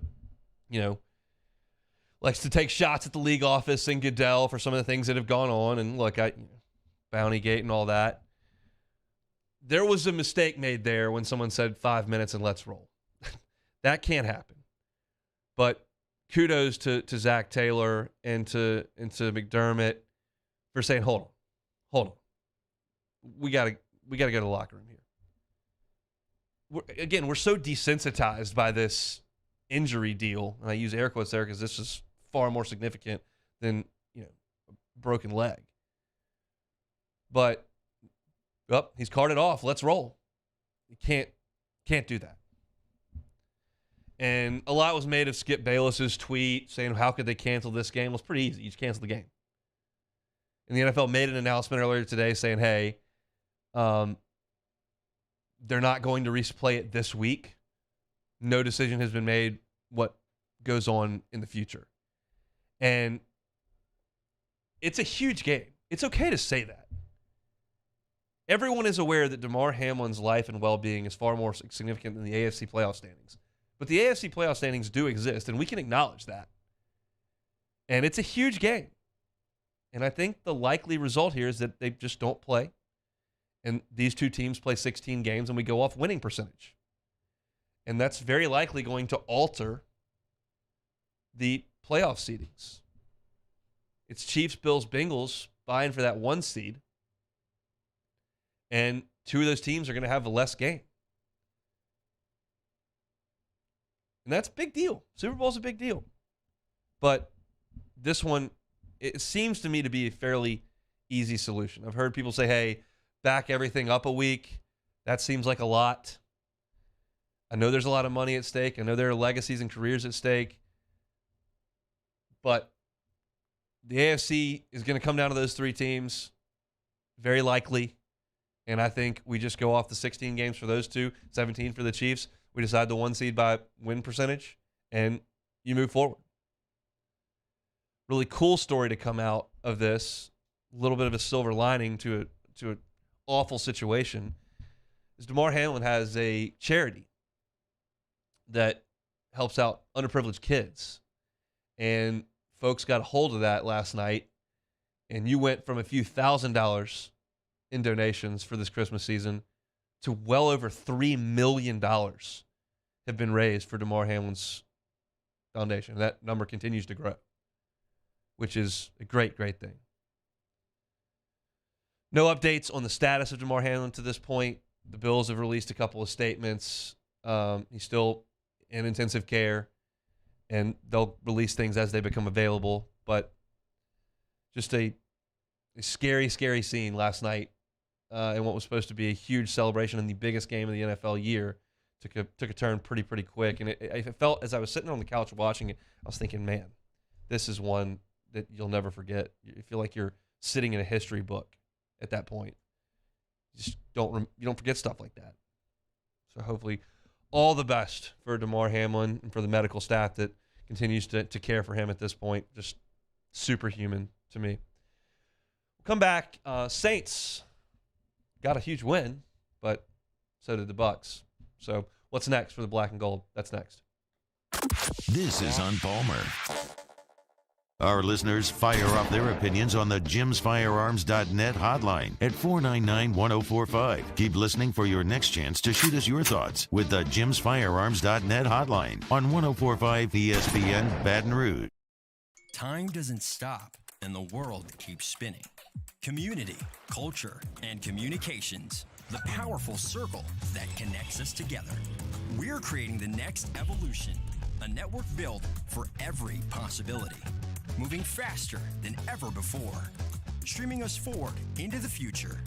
B: take shots at the league office and Goodell for some of the things that have gone on. And look, Bounty Gate and all that. There was a mistake made there when someone said 5 minutes and let's roll. That can't happen. But kudos to Zach Taylor and to McDermott for saying, hold on. We gotta go to the locker room here. We're so desensitized by this injury deal, and I use air quotes there because this is far more significant than a broken leg. But he's carted off. Let's roll. You can't do that. And a lot was made of Skip Bayless's tweet saying, how could they cancel this game? Well, it's pretty easy. You just cancel the game. And the NFL made an announcement earlier today saying, hey, they're not going to replay it this week. No decision has been made what goes on in the future. And it's a huge game. It's okay to say that. Everyone is aware that Damar Hamlin's life and well-being is far more significant than the AFC playoff standings. But the AFC playoff standings do exist, and we can acknowledge that. And it's a huge game. And I think the likely result here is that they just don't play. And these two teams play 16 games, and we go off winning percentage. And that's very likely going to alter the playoff seedings. It's Chiefs, Bills, Bengals vying for that 1 seed. And 2 of those teams are going to have a less game. And that's a big deal. Super Bowl's a big deal. But this one, it seems to me to be a fairly easy solution. I've heard people say, hey, back everything up a week. That seems like a lot. I know there's a lot of money at stake. I know there are legacies and careers at stake. But the AFC is going to come down to those three teams, very likely. And I think we just go off the 16 games for those two, 17 for the Chiefs. We decide the one seed by win percentage, and you move forward. Really cool story to come out of this. A little bit of a silver lining to an awful situation. Is Damar Hamlin has a charity that helps out underprivileged kids. And folks got a hold of that last night, and you went from a few $1,000s in donations for this Christmas season to well over $3 million have been raised for Damar Hamlin's foundation. That number continues to grow, which is a great, great thing. No updates on the status of Damar Hamlin to this point. The Bills have released a couple of statements. He's still in intensive care, and they'll release things as they become available. But just a scary, scary scene last night in what was supposed to be a huge celebration in the biggest game of the NFL year. Took a turn pretty quick. And it felt, as I was sitting on the couch watching it, I was thinking, man, this is one that you'll never forget. You feel like you're sitting in a history book at that point. You just you don't forget stuff like that. So hopefully all the best for Damar Hamlin and for the medical staff that continues to care for him at this point. Just superhuman to me. We'll come back. Saints got a huge win, but so did the Bucs. So what's next for the black and gold? That's next.
A: This is on Palmer. Our listeners fire off their opinions on the jimsfirearms.net hotline at 499-1045. Keep listening for your next chance to shoot us your thoughts with the jimsfirearms.net hotline on 1045 ESPN Baton Rouge.
M: Time doesn't stop, and the world keeps spinning. Community, culture, and communications, the powerful circle that connects us together. We're creating the next evolution, a network built for every possibility. Moving faster than ever before, streaming us forward into the future.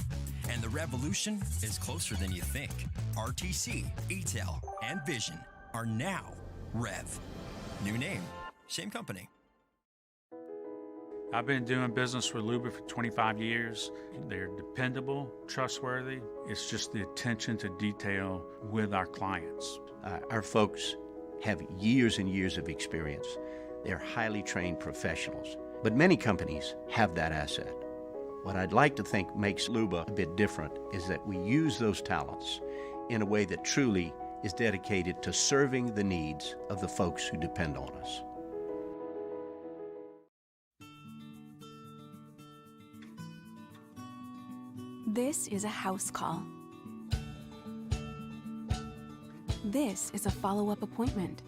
M: And the revolution is closer than you think. RTC, ETEL, and Vision are now Rev. New name, same company.
N: I've been doing business with Luba for 25 years. They're dependable, trustworthy. It's just the attention to detail with our clients.
O: Our folks have years and years of experience. They're highly trained professionals, but many companies have that asset. What I'd like to think makes Luba a bit different is that we use those talents in a way that truly is dedicated to serving the needs of the folks who depend on us.
P: This is a house call. This is a follow-up appointment.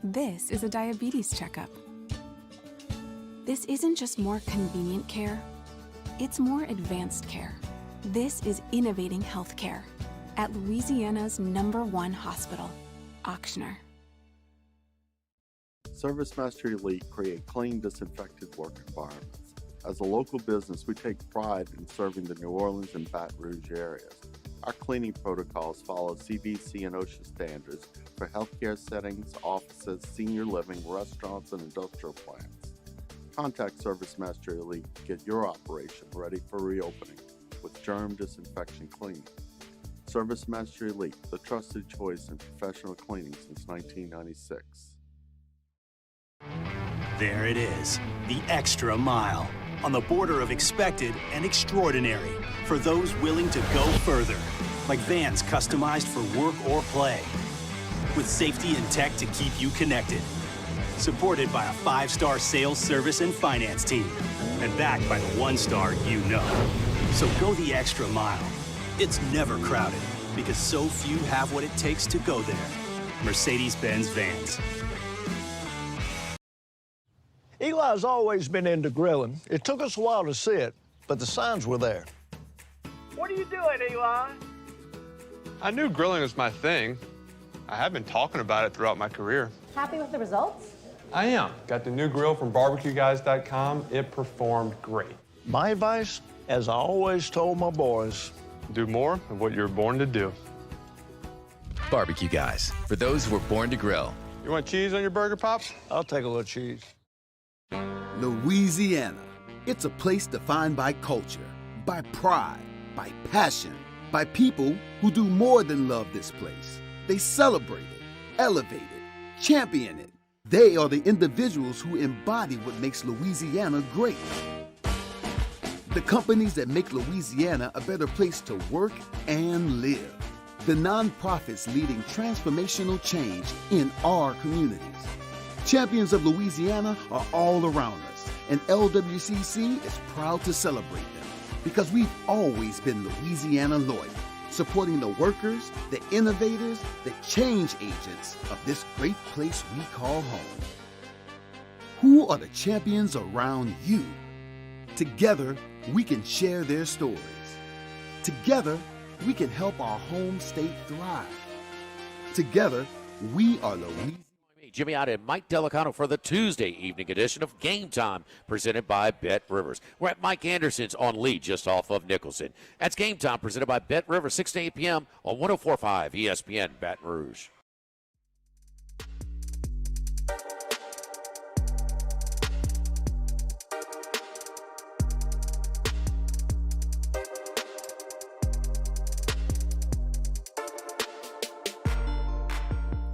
P: This is a diabetes checkup. This isn't just more convenient care, it's more advanced care. This is innovating healthcare at Louisiana's #1 hospital, Ochsner.
J: ServiceMaster Elite create clean, disinfected work environments. As a local business, we take pride in serving the New Orleans and Baton Rouge areas. Our cleaning protocols follow CDC and OSHA standards for healthcare settings, offices, senior living, restaurants, and industrial plants. Contact ServiceMaster Elite to get your operation ready for reopening with germ disinfection cleaning. ServiceMaster Elite, the trusted choice in professional cleaning since 1996.
D: There it is, the extra mile, on the border of expected and extraordinary for those willing to go further, like vans customized for work or play, with safety and tech to keep you connected, supported by a 5-star sales, service, and finance team, and backed by the 1-star you know. So go the extra mile. It's never crowded, because so few have what it takes to go there. Mercedes-Benz Vans.
G: Eli's always been into grilling. It took us a while to see it, but the signs were there.
H: What are you doing, Eli?
I: I knew grilling was my thing. I have been talking about it throughout my career.
R: Happy with the results?
I: I am. Got the new grill from barbecueguys.com. It performed great.
G: My advice, as I always told my boys,
I: do more of what you're born to do.
K: Barbecue Guys, for those who were born to grill.
I: You want cheese on your burger, Pops?
G: I'll take a little cheese.
L: Louisiana. It's a place defined by culture, by pride, by passion, by people who do more than love this place. They celebrate it, elevate it, champion it. They are the individuals who embody what makes Louisiana great. The companies that make Louisiana a better place to work and live. The nonprofits leading transformational change in our communities. Champions of Louisiana are all around us, and LWCC is proud to celebrate them because we've always been Louisiana loyal, supporting the workers, the innovators, the change agents of this great place we call home. Who are the champions around you? Together, we can share their stories. Together, we can help our home state thrive. Together, we are Louisiana.
T: Jimmy out and Mike Delicano for the Tuesday evening edition of Game Time, presented by Bet Rivers. We're at Mike Anderson's on Lee, just off of Nicholson. That's Game Time, presented by Bet Rivers, 6 to 8 p.m. on 104.5 ESPN Baton Rouge.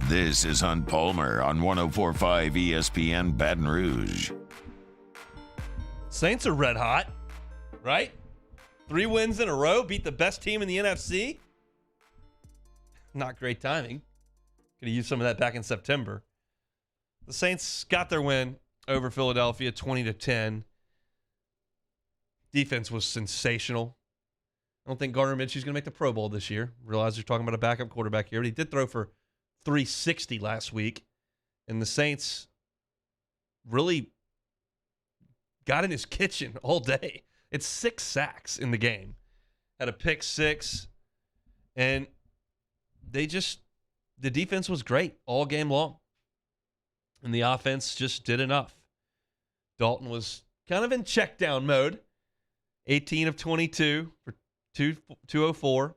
A: This is Hunt Palmer on 104.5 ESPN Baton Rouge.
B: Saints are red hot, right? 3 wins in a row, beat the best team in the NFC. Not great timing. Could have used some of that back in September. The Saints got their win over Philadelphia, 20-10. Defense was sensational. I don't think Gardner Minshew's going to make the Pro Bowl this year. Realize you're talking about a backup quarterback here, but he did throw for 360 last week, and the Saints really got in his kitchen all day. It's 6 sacks in the game. Had a pick 6, and the defense was great all game long, and the offense just did enough. Dalton was kind of in check down mode, 18 of 22 for 204,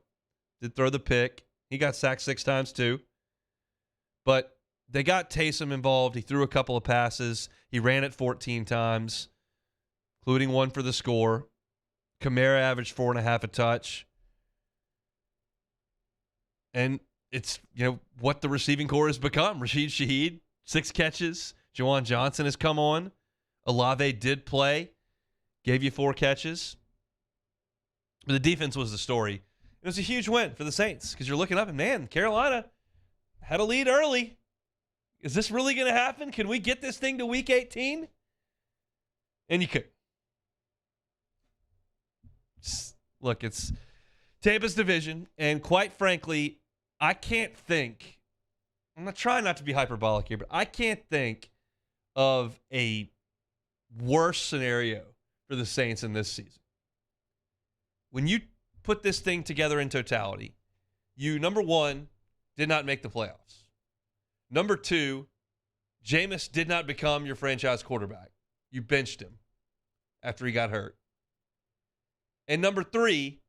B: did throw the pick. He got sacked 6 times too. But they got Taysom involved. He threw a couple of passes. He ran it 14 times, including 1 for the score. Kamara averaged 4.5 a touch. And it's, what the receiving core has become. Rashid Shaheed, 6 catches. Juwan Johnson has come on. Olave did play. Gave you 4 catches. But the defense was the story. It was a huge win for the Saints because you're looking up and, man, Carolina had a lead early. Is this really going to happen? Can we get this thing to week 18? And you could. Look, it's Tampa's division, and quite frankly, I can't think, I'm not trying not to be hyperbolic here, but I can't think of a worse scenario for the Saints in this season. When you put this thing together in totality, you, number one, did not make the playoffs. Number 2, Jameis did not become your franchise quarterback. You benched him after he got hurt. And number 3,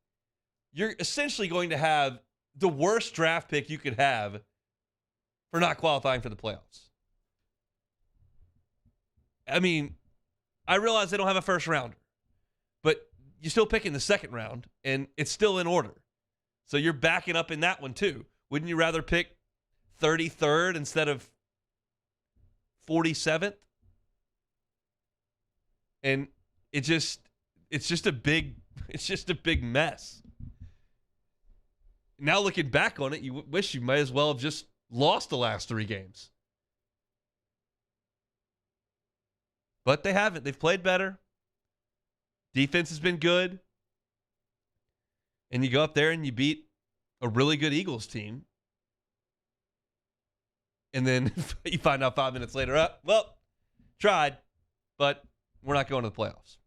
B: you're essentially going to have the worst draft pick you could have for not qualifying for the playoffs. I mean, I realize they don't have a first rounder, but you're still picking the second round, and it's still in order. So you're backing up in that one too. Wouldn't you rather pick 33rd instead of 47th? And it's just a big mess. Now looking back on it, you wish you might as well have just lost the last 3 games. But they haven't. They've played better. Defense has been good. And you go up there and you beat a really good Eagles team. And then you find out 5 minutes later, tried, but we're not going to the playoffs.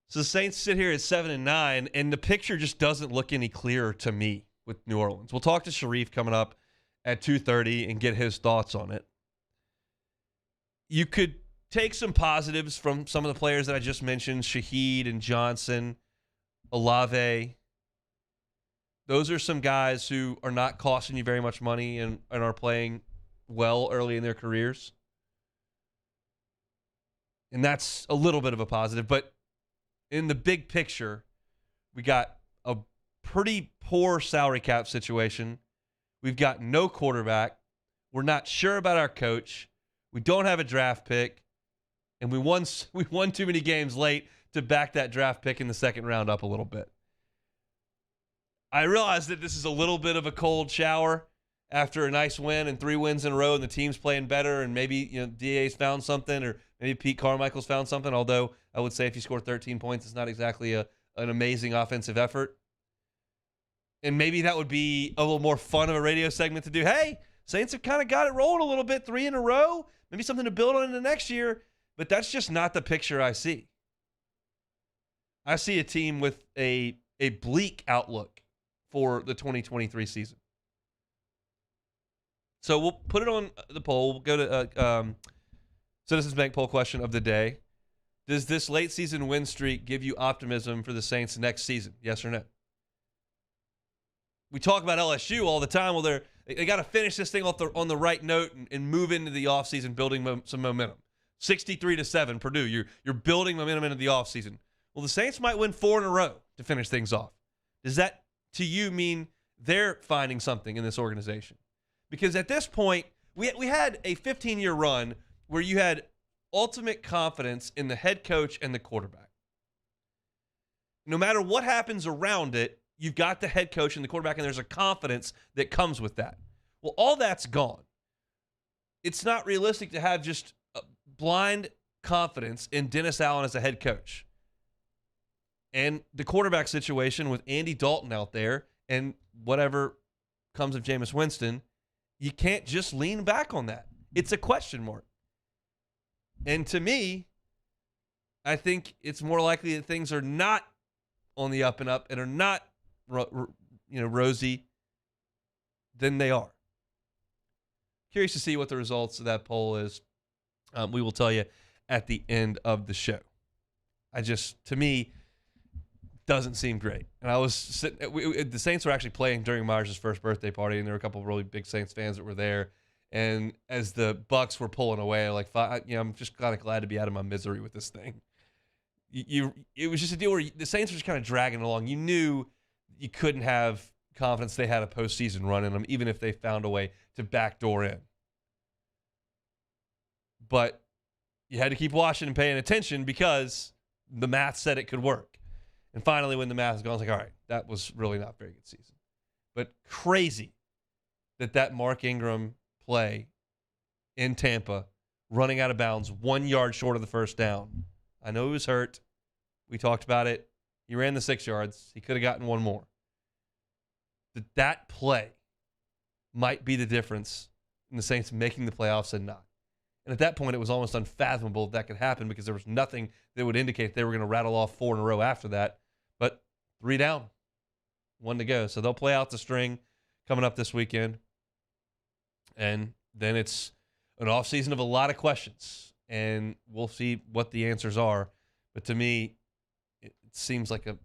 B: So the Saints sit here at 7-9, and the picture just doesn't look any clearer to me with New Orleans. We'll talk to Sharif coming up at 2:30 and get his thoughts on it. You could take some positives from some of the players that I just mentioned, Shaheed and Johnson, Olave. Those are some guys who are not costing you very much money and are playing well early in their careers. And that's a little bit of a positive. But in the big picture, we got a pretty poor salary cap situation. We've got no quarterback. We're not sure about our coach. We don't have a draft pick. And we won too many games late to back that draft pick in the second round up a little bit. I realize that this is a little bit of a cold shower after a nice win and 3 wins in a row and the team's playing better and maybe DA's found something or maybe Pete Carmichael's found something, although I would say if you score 13 points, it's not exactly an amazing offensive effort. And maybe that would be a little more fun of a radio segment to do. Hey, Saints have kind of got it rolling a little bit, 3 in a row, maybe something to build on in the next year, but that's just not the picture I see. I see a team with a bleak outlook for the 2023 season. So we'll put it on the poll. We'll go to Citizens Bank poll question of the day. Does this late season win streak give you optimism for the Saints next season? Yes or no? We talk about LSU all the time. Well, they got to finish this thing on the right note and move into the offseason building some momentum. 63-7, Purdue. You're building momentum into the offseason. Well, the Saints might win 4 in a row to finish things off. Does that, to you, mean they're finding something in this organization? Because at this point, we had a 15-year run where you had ultimate confidence in the head coach and the quarterback. No matter what happens around it, you've got the head coach and the quarterback, and there's a confidence that comes with that. Well, all that's gone. It's not realistic to have just blind confidence in Dennis Allen as a head coach. And the quarterback situation with Andy Dalton out there and whatever comes of Jameis Winston, you can't just lean back on that. It's a question mark. And to me, I think it's more likely that things are not on the up and up and are not rosy than they are. Curious to see what the results of that poll is. We will tell you at the end of the show. To me, doesn't seem great. And I was sitting, the Saints were actually playing during Myers' first birthday party, and there were a couple of really big Saints fans that were there. And as the Bucks were pulling away, I'm just kind of glad to be out of my misery with this thing. It was just a deal where the Saints were just kind of dragging along. You knew you couldn't have confidence they had a postseason run in them, even if they found a way to backdoor in. But you had to keep watching and paying attention because the math said it could work. And finally, when the math is gone, it's like, all right, that was really not a very good season. But crazy that Mark Ingram play in Tampa, running out of bounds, 1 yard short of the first down. I know he was hurt. We talked about it. He ran the 6 yards. He could have gotten one more. That play might be the difference in the Saints making the playoffs and not. And at that point, it was almost unfathomable that could happen because there was nothing that would indicate they were going to rattle off 4 in a row after that. But 3 down, 1 to go. So they'll play out the string coming up this weekend. And then it's an offseason of a lot of questions. And we'll see what the answers are. But to me, it seems like a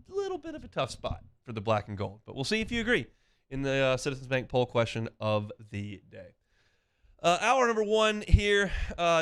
B: little bit of a tough spot for the black and gold. But we'll see if you agree in the Citizens Bank poll question of the day. Hour number 1 here,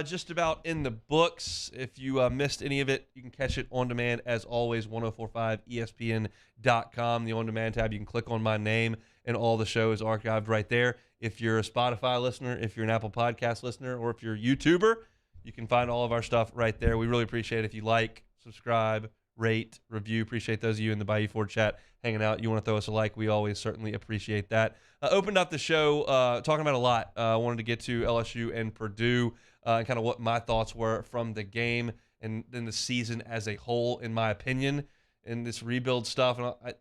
B: just about in the books. If you missed any of it, you can catch it on demand, as always, 1045ESPN.com. The on-demand tab, you can click on my name, and all the show is archived right there. If you're a Spotify listener, if you're an Apple Podcast listener, or if you're a YouTuber, you can find all of our stuff right there. We really appreciate it if you like, subscribe, rate, review. Appreciate those of you in the Bayou Ford chat hanging out. You want to throw us a like, we always certainly appreciate that. Opened up the show talking about a lot. Wanted to get to LSU and Purdue and kind of what my thoughts were from the game and then the season as a whole, in my opinion, and this rebuild stuff. And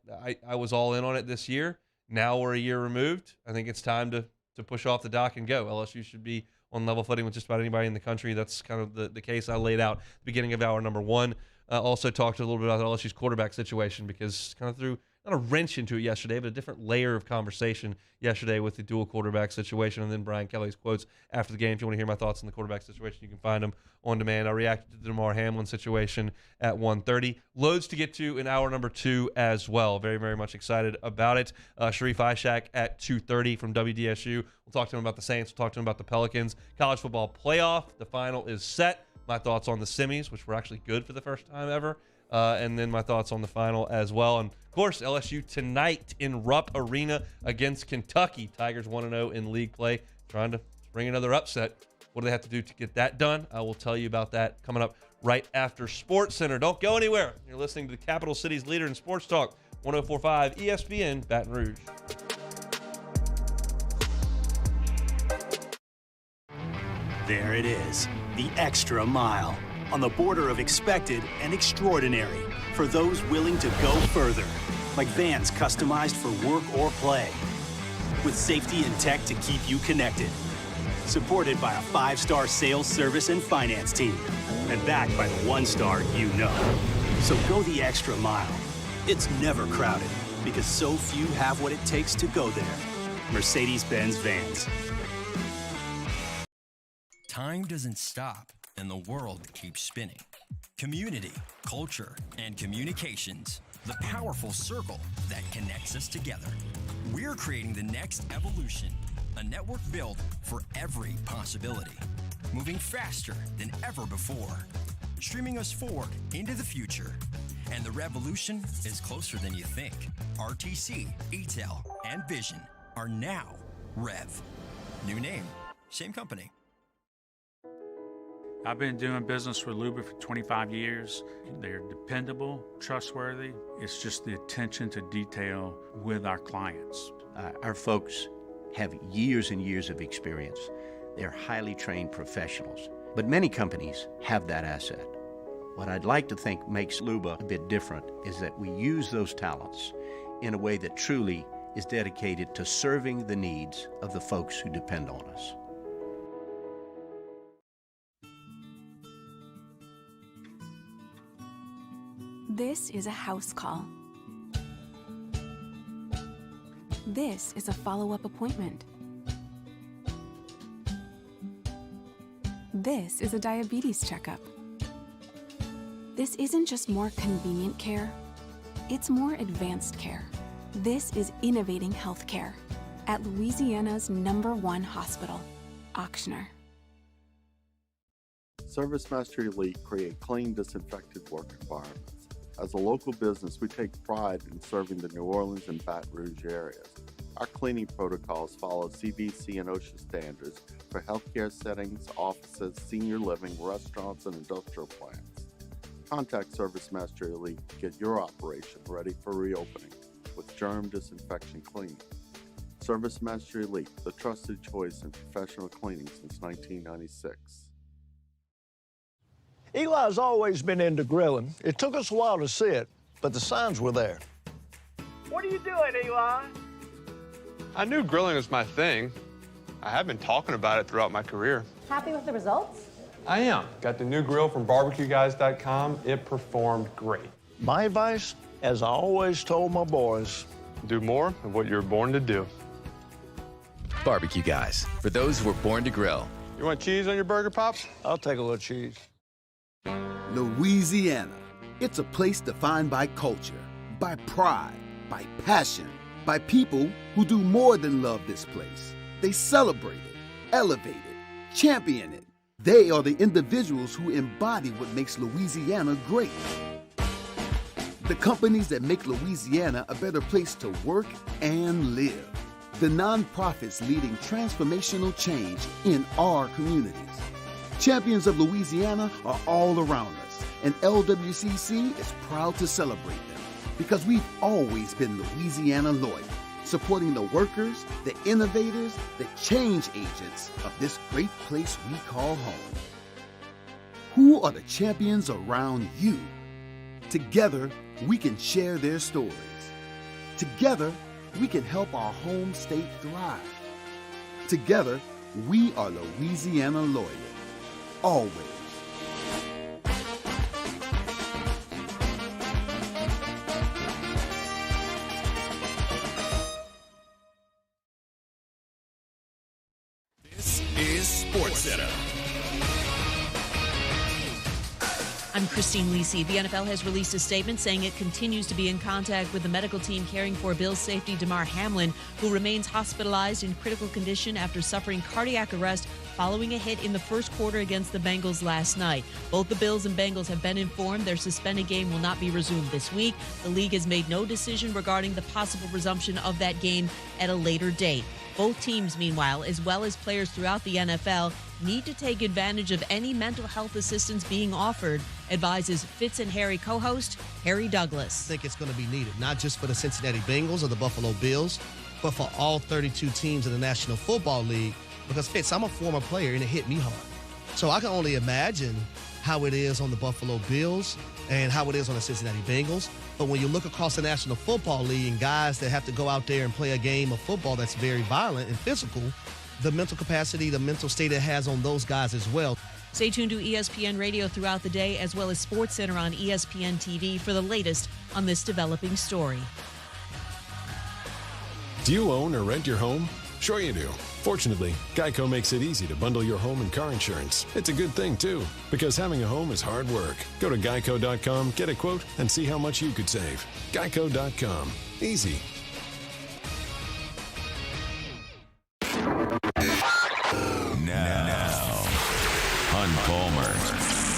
B: I was all in on it this year. Now we're a year removed. I think it's time to push off the dock and go. LSU should be on level footing with just about anybody in the country. That's kind of the case I laid out at the beginning of hour number 1. Also talked a little bit about LSU's quarterback situation because kind of through not a wrench into it yesterday, but a different layer of conversation yesterday with the dual quarterback situation, and then Brian Kelly's quotes after the game. If you want to hear my thoughts on the quarterback situation, you can find them on demand. I reacted to the DeMar Hamlin situation at 1:30. Loads to get to in hour number 2 as well. Very, very much excited about it. Sharif Ishak at 2:30 from WDSU. We'll talk to him about the Saints. We'll talk to him about the Pelicans. College football playoff. The final is set. My thoughts on the semis, which were actually good for the first time ever. And then my thoughts on the final as well. And, of course, LSU tonight in Rupp Arena against Kentucky. Tigers 1-0 in league play, trying to bring another upset. What do they have to do to get that done? I will tell you about that coming up right after Sports Center. Don't go anywhere. You're listening to the Capital City's leader in sports talk, 104.5 ESPN Baton Rouge.
D: There it is, the extra mile. On the border of expected and extraordinary. For those willing to go further. Like vans customized for work or play. With safety and tech to keep you connected. Supported by a 5-star sales, service, and finance team. And backed by the 1-star you know. So go the extra mile. It's never crowded. Because so few have what it takes to go there. Mercedes-Benz Vans.
M: Time doesn't stop, and the world keeps spinning. Community, culture, and communications, the powerful circle that connects us together. We're creating the next evolution, a network built for every possibility, moving faster than ever before, streaming us forward into the future. And the revolution is closer than you think. RTC, ETEL, and Vision are now Rev. New name, same company.
N: I've been doing business with Luba for 25 years. They're dependable, trustworthy. It's just the attention to detail with our clients.
O: Our folks have years and years of experience. They're highly trained professionals, but many companies have that asset. What I'd like to think makes Luba a bit different is that we use those talents in a way that truly is dedicated to serving the needs of the folks who depend on us.
P: This is a house call. This is a follow-up appointment. This is a diabetes checkup. This isn't just more convenient care, it's more advanced care. This is innovating healthcare at Louisiana's #1 hospital, Ochsner.
J: ServiceMaster Elite create clean, disinfected work environments. As a local business, we take pride in serving the New Orleans and Baton Rouge areas. Our cleaning protocols follow CDC and OSHA standards for healthcare settings, offices, senior living, restaurants, and industrial plants. Contact ServiceMaster Elite to get your operation ready for reopening with germ disinfection cleaning. ServiceMaster Elite, the trusted choice in professional cleaning since 1996.
G: Eli's always been into grilling. It took us a while to see it, but the signs were there.
H: What are you doing, Eli?
I: I knew grilling was my thing. I have been talking about it throughout my career.
R: Happy with the results?
I: I am. Got the new grill from barbecueguys.com. It performed great.
G: My advice, as I always told my boys,
I: do more of what you're born to do.
K: Barbecue Guys, for those who were born to grill.
I: You want cheese on your burger, Pops?
G: I'll take a little cheese.
L: Louisiana. It's a place defined by culture, by pride, by passion, by people who do more than love this place. They celebrate it, elevate it, champion it. They are the individuals who embody what makes Louisiana great. The companies that make Louisiana a better place to work and live. The nonprofits leading transformational change in our communities. Champions of Louisiana are all around us, and LWCC is proud to celebrate them because we've always been Louisiana loyal, supporting the workers, the innovators, the change agents of this great place we call home. Who are the champions around you? Together, we can share their stories. Together, we can help our home state thrive. Together, we are Louisiana loyal. Always.
U: Sports Center.
V: I'm Christine Lisi. The NFL has released a statement saying it continues to be in contact with the medical team caring for Bills safety Damar Hamlin, who remains hospitalized in critical condition after suffering cardiac arrest following a hit in the first quarter against the Bengals last night. Both the Bills and Bengals have been informed their suspended game will not be resumed this week. The league has made no decision regarding the possible resumption of that game at a later date. Both teams, meanwhile, as well as players throughout the NFL, need to take advantage of any mental health assistance being offered, advises Fitz and Harry co-host Harry Douglas.
W: I think it's going to be needed, not just for the Cincinnati Bengals or the Buffalo Bills, but for all 32 teams in the National Football League. Because, Fitz, I'm a former player, and it hit me hard. So I can only imagine how it is on the Buffalo Bills and how it is on the Cincinnati Bengals. But when you look across the National Football League and guys that have to go out there and play a game of football that's very violent and physical, the mental capacity, the mental state it has on those guys as well.
V: Stay tuned to ESPN Radio throughout the day, as well as SportsCenter on ESPN TV for the latest on this developing story.
X: Do you own or rent your home? Sure you do. Fortunately, Geico makes it easy to bundle your home and car insurance. It's a good thing, too, because having a home is hard work. Go to geico.com, get a quote, and see how much you could save. Geico.com. Easy.
A: Now,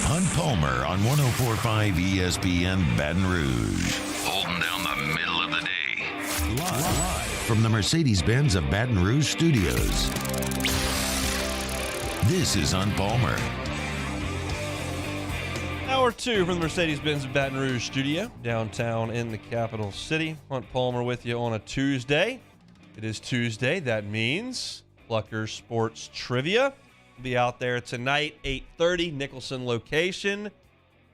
A: Hunt Palmer on 104.5 ESPN Baton Rouge. Holding down the middle of the day. Live from the Mercedes-Benz of Baton Rouge studios. This is Hunt Palmer.
B: Hour 2 from the Mercedes-Benz of Baton Rouge studio, downtown in the capital city. Hunt Palmer with you on a Tuesday. It is Tuesday. That means Pluckers Sports Trivia will be out there tonight, 8:30, Nicholson location.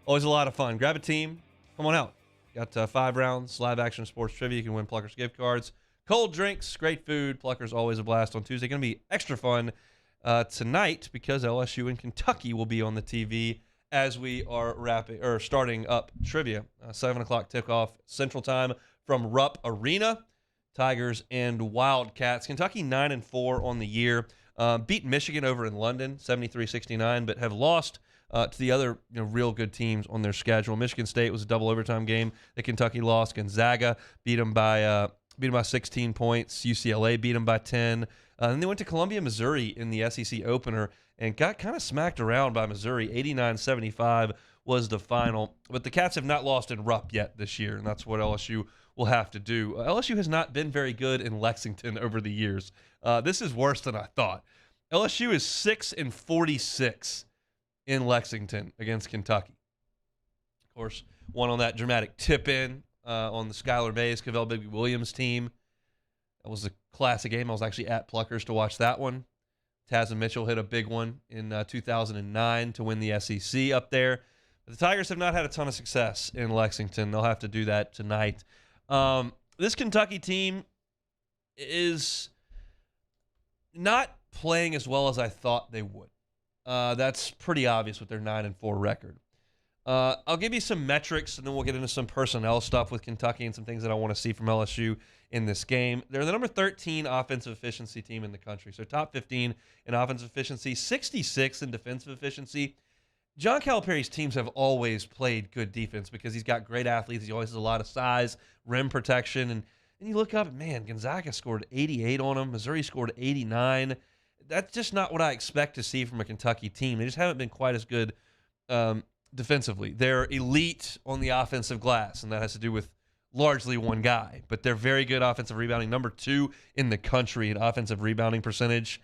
B: Always a lot of fun. Grab a team. Come on out. Got 5 rounds, live action sports trivia. You can win Pluckers gift cards, cold drinks, great food. Pluckers always a blast on Tuesday. Going to be extra fun tonight because LSU and Kentucky will be on the TV as we are starting up trivia. 7 o'clock tip-off Central Time from Rupp Arena. Tigers and Wildcats. Kentucky 9-4 on the year. Beat Michigan over in London, 73-69, but have lost to the other real good teams on their schedule. Michigan State was a double overtime game that Kentucky lost. Gonzaga beat them by 16 points. UCLA beat them by 10. Then they went to Columbia, Missouri in the SEC opener and got kind of smacked around by Missouri. 89-75 was the final. But the Cats have not lost in Rupp yet this year, and that's what LSU will have to do. LSU has not been very good in Lexington over the years. This is worse than I thought. LSU is 6-46 in Lexington against Kentucky. Of course, won on that dramatic tip-in on the Skylar Mays, Cavell Bigby Williams team. That was a classic game. I was actually at Pluckers to watch that one. Taz and Mitchell hit a big one in 2009 to win the SEC up there. But the Tigers have not had a ton of success in Lexington. They'll have to do that tonight. This Kentucky team is not playing as well as I thought they would. That's pretty obvious with their 9-4 record. I'll give you some metrics, and then we'll get into some personnel stuff with Kentucky and some things that I want to see from LSU in this game. They're the number 13 offensive efficiency team in the country. So top 15 in offensive efficiency, 66 in defensive efficiency. John Calipari's teams have always played good defense because he's got great athletes. He always has a lot of size, rim protection. And you look up, man, Gonzaga scored 88 on him. Missouri scored 89. That's just not what I expect to see from a Kentucky team. They just haven't been quite as good defensively. They're elite on the offensive glass, and that has to do with largely one guy. But they're very good offensive rebounding, number 2 in the country in offensive rebounding percentage.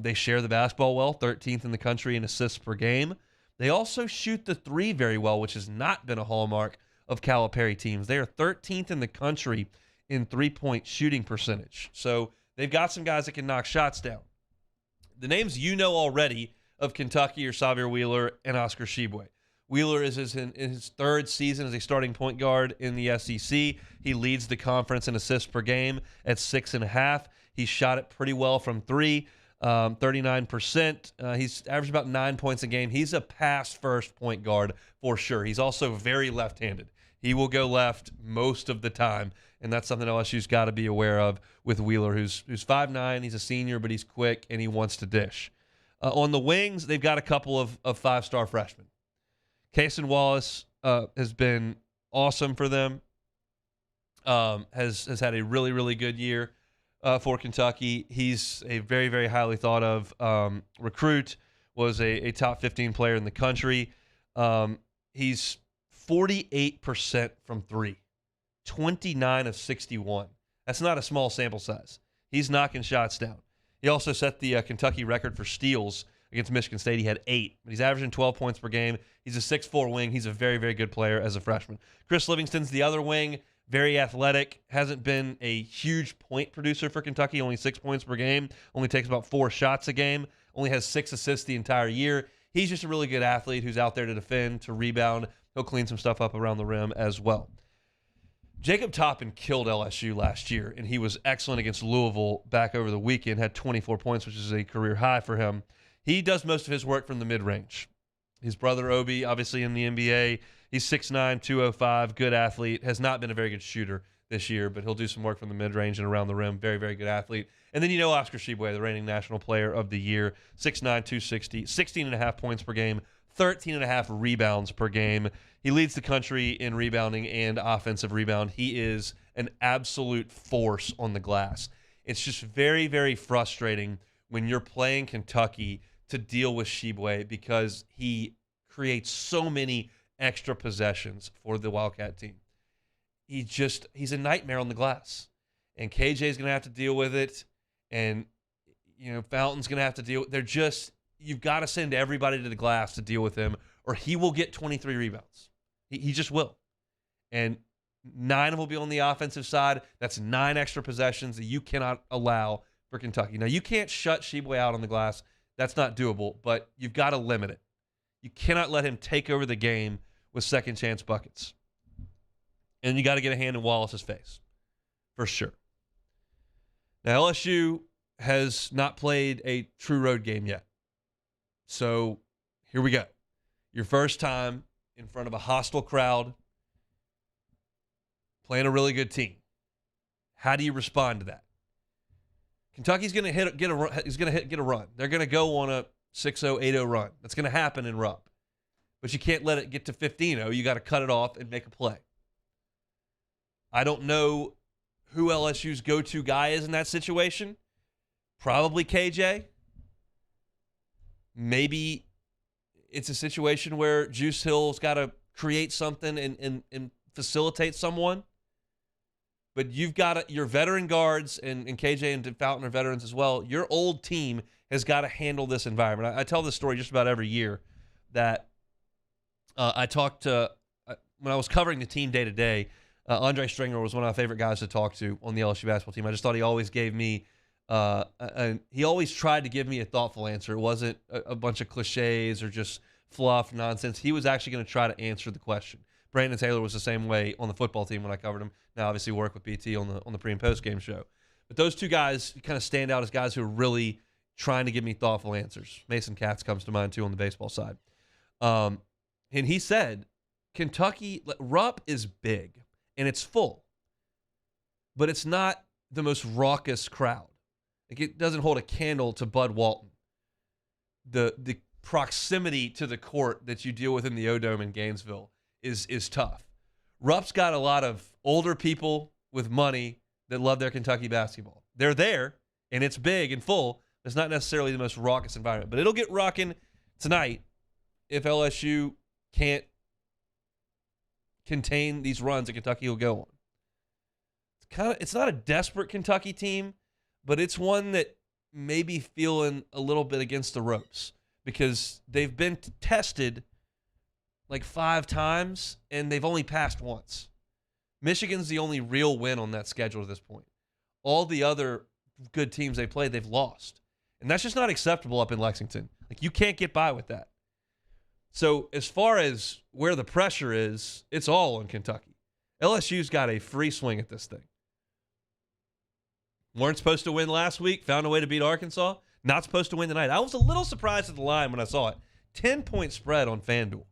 B: They share the basketball well, 13th in the country in assists per game. They also shoot the 3 very well, which has not been a hallmark of Calipari teams. They are 13th in the country in three-point shooting percentage. So they've got some guys that can knock shots down. The names you know already of Kentucky are Xavier Wheeler and Oscar Tshiebwe. Wheeler is in his 3rd season as a starting point guard in the SEC. He leads the conference in assists per game at 6.5. He shot it pretty well from 3. 39%. He's averaged about 9 points a game. He's a pass-first point guard for sure. He's also very left-handed. He will go left most of the time, and that's something LSU's got to be aware of with Wheeler, who's 5'9". He's a senior, but he's quick, and he wants to dish. On the wings, they've got a couple of five-star freshmen. Cason Wallace has been awesome for them. Has had a really, really good year for Kentucky. He's a very, very highly thought of recruit, was a top 15 player in the country. He's 48% from three, 29 of 61. That's not a small sample size. He's knocking shots down. He also set the Kentucky record for steals against Michigan State. He had 8, but he's averaging 12 points per game. He's a 6'4" wing. He's a very, very good player as a freshman. Chris Livingston's the other wing, very athletic, hasn't been a huge point producer for Kentucky, only 6 points per game, only takes about 4 shots a game, only has 6 assists the entire year. He's just a really good athlete who's out there to defend, to rebound. He'll clean some stuff up around the rim as well. Jacob Toppin killed LSU last year, and he was excellent against Louisville back over the weekend, had 24 points, which is a career high for him. He does most of his work from the mid-range. His brother, Obi, obviously in the NBA, he's 6'9", 205, good athlete, has not been a very good shooter this year, but he'll do some work from the mid-range and around the rim. Very, very good athlete. And then you know Oscar Tshiebwe, the reigning National Player of the Year, 6'9", 260, 16.5 points per game, 13.5 rebounds per game. He leads the country in rebounding and offensive rebound. He is an absolute force on the glass. It's just very, very frustrating when you're playing Kentucky to deal with Tshiebwe because he creates so many extra possessions for the Wildcat team. He's a nightmare on the glass. And KJ's going to have to deal with it. And, Fountain's going to have to deal with it. You've got to send everybody to the glass to deal with him, or he will get 23 rebounds. He just will. And 9 of them will be on the offensive side. That's 9 extra possessions that you cannot allow for Kentucky. Now, you can't shut Tshiebwe out on the glass. That's not doable, but you've got to limit it. You cannot let him take over the game with second chance buckets. And you got to get a hand in Wallace's face, for sure. Now, LSU has not played a true road game yet. So here we go. Your first time in front of a hostile crowd, playing a really good team. How do you respond to that? Kentucky's going to get a run. They're going to go on a 6-0, 8-0 run. That's going to happen in Rupp. But you can't let it get to 15-0. You got to cut it off and make a play. I don't know who LSU's go-to guy is in that situation. Probably KJ. Maybe it's a situation where Juice Hill's got to create something and facilitate someone. But you've got your veteran guards, and KJ and Fountain are veterans as well. Your old team has got to handle this environment. I tell this story just about every year that I talked to, when I was covering the team day to day, Andre Stringer was one of my favorite guys to talk to on the LSU basketball team. I just thought he always gave me he always tried to give me a thoughtful answer. It wasn't a bunch of cliches or just fluff nonsense. He was actually going to try to answer the question. Brandon Taylor was the same way on the football team when I covered him. Now, obviously, work with BT on the pre and post game show. But those two guys kind of stand out as guys who are really trying to give me thoughtful answers. Mason Katz comes to mind too on the baseball side. And he said, Kentucky, Rupp is big and it's full, but it's not the most raucous crowd. Like, it doesn't hold a candle to Bud Walton. The proximity to the court that you deal with in the O-Dome in Gainesville is tough. Rupp's got a lot of older people with money that love their Kentucky basketball. They're there, and it's big and full. It's not necessarily the most raucous environment, but it'll get rocking tonight if LSU can't contain these runs that Kentucky will go on. It's not a desperate Kentucky team, but it's one that may be feeling a little bit against the ropes because they've been tested like 5 times, and they've only passed once. Michigan's the only real win on that schedule at this point. All the other good teams they played, they've lost. And that's just not acceptable up in Lexington. Like, you can't get by with that. So as far as where the pressure is, it's all on Kentucky. LSU's got a free swing at this thing. Weren't supposed to win last week, found a way to beat Arkansas. Not supposed to win tonight. I was a little surprised at the line when I saw it. 10-point spread on FanDuel.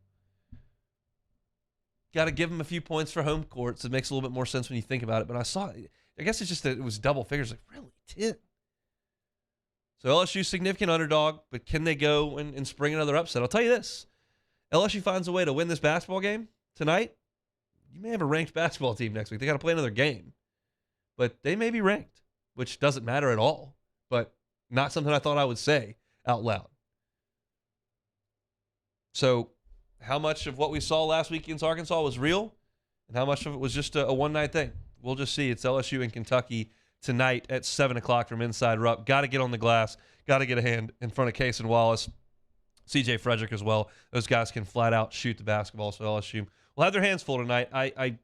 B: Got to give them a few points for home court, so it makes a little bit more sense when you think about it. But I saw it. I guess it's just that it was double figures. Like, really? 10? So LSU's significant underdog, but can they go and spring another upset? I'll tell you this. LSU finds a way to win this basketball game tonight, you may have a ranked basketball team next week. They got to play another game. But they may be ranked, which doesn't matter at all. But not something I thought I would say out loud. So how much of what we saw last week against Arkansas was real and how much of it was just a one-night thing? We'll just see. It's LSU and Kentucky tonight at 7 o'clock from Inside Rupp. Got to get on the glass. Got to get a hand in front of Case and Wallace. C.J. Frederick as well. Those guys can flat out shoot the basketball, so LSU will have their hands full tonight. I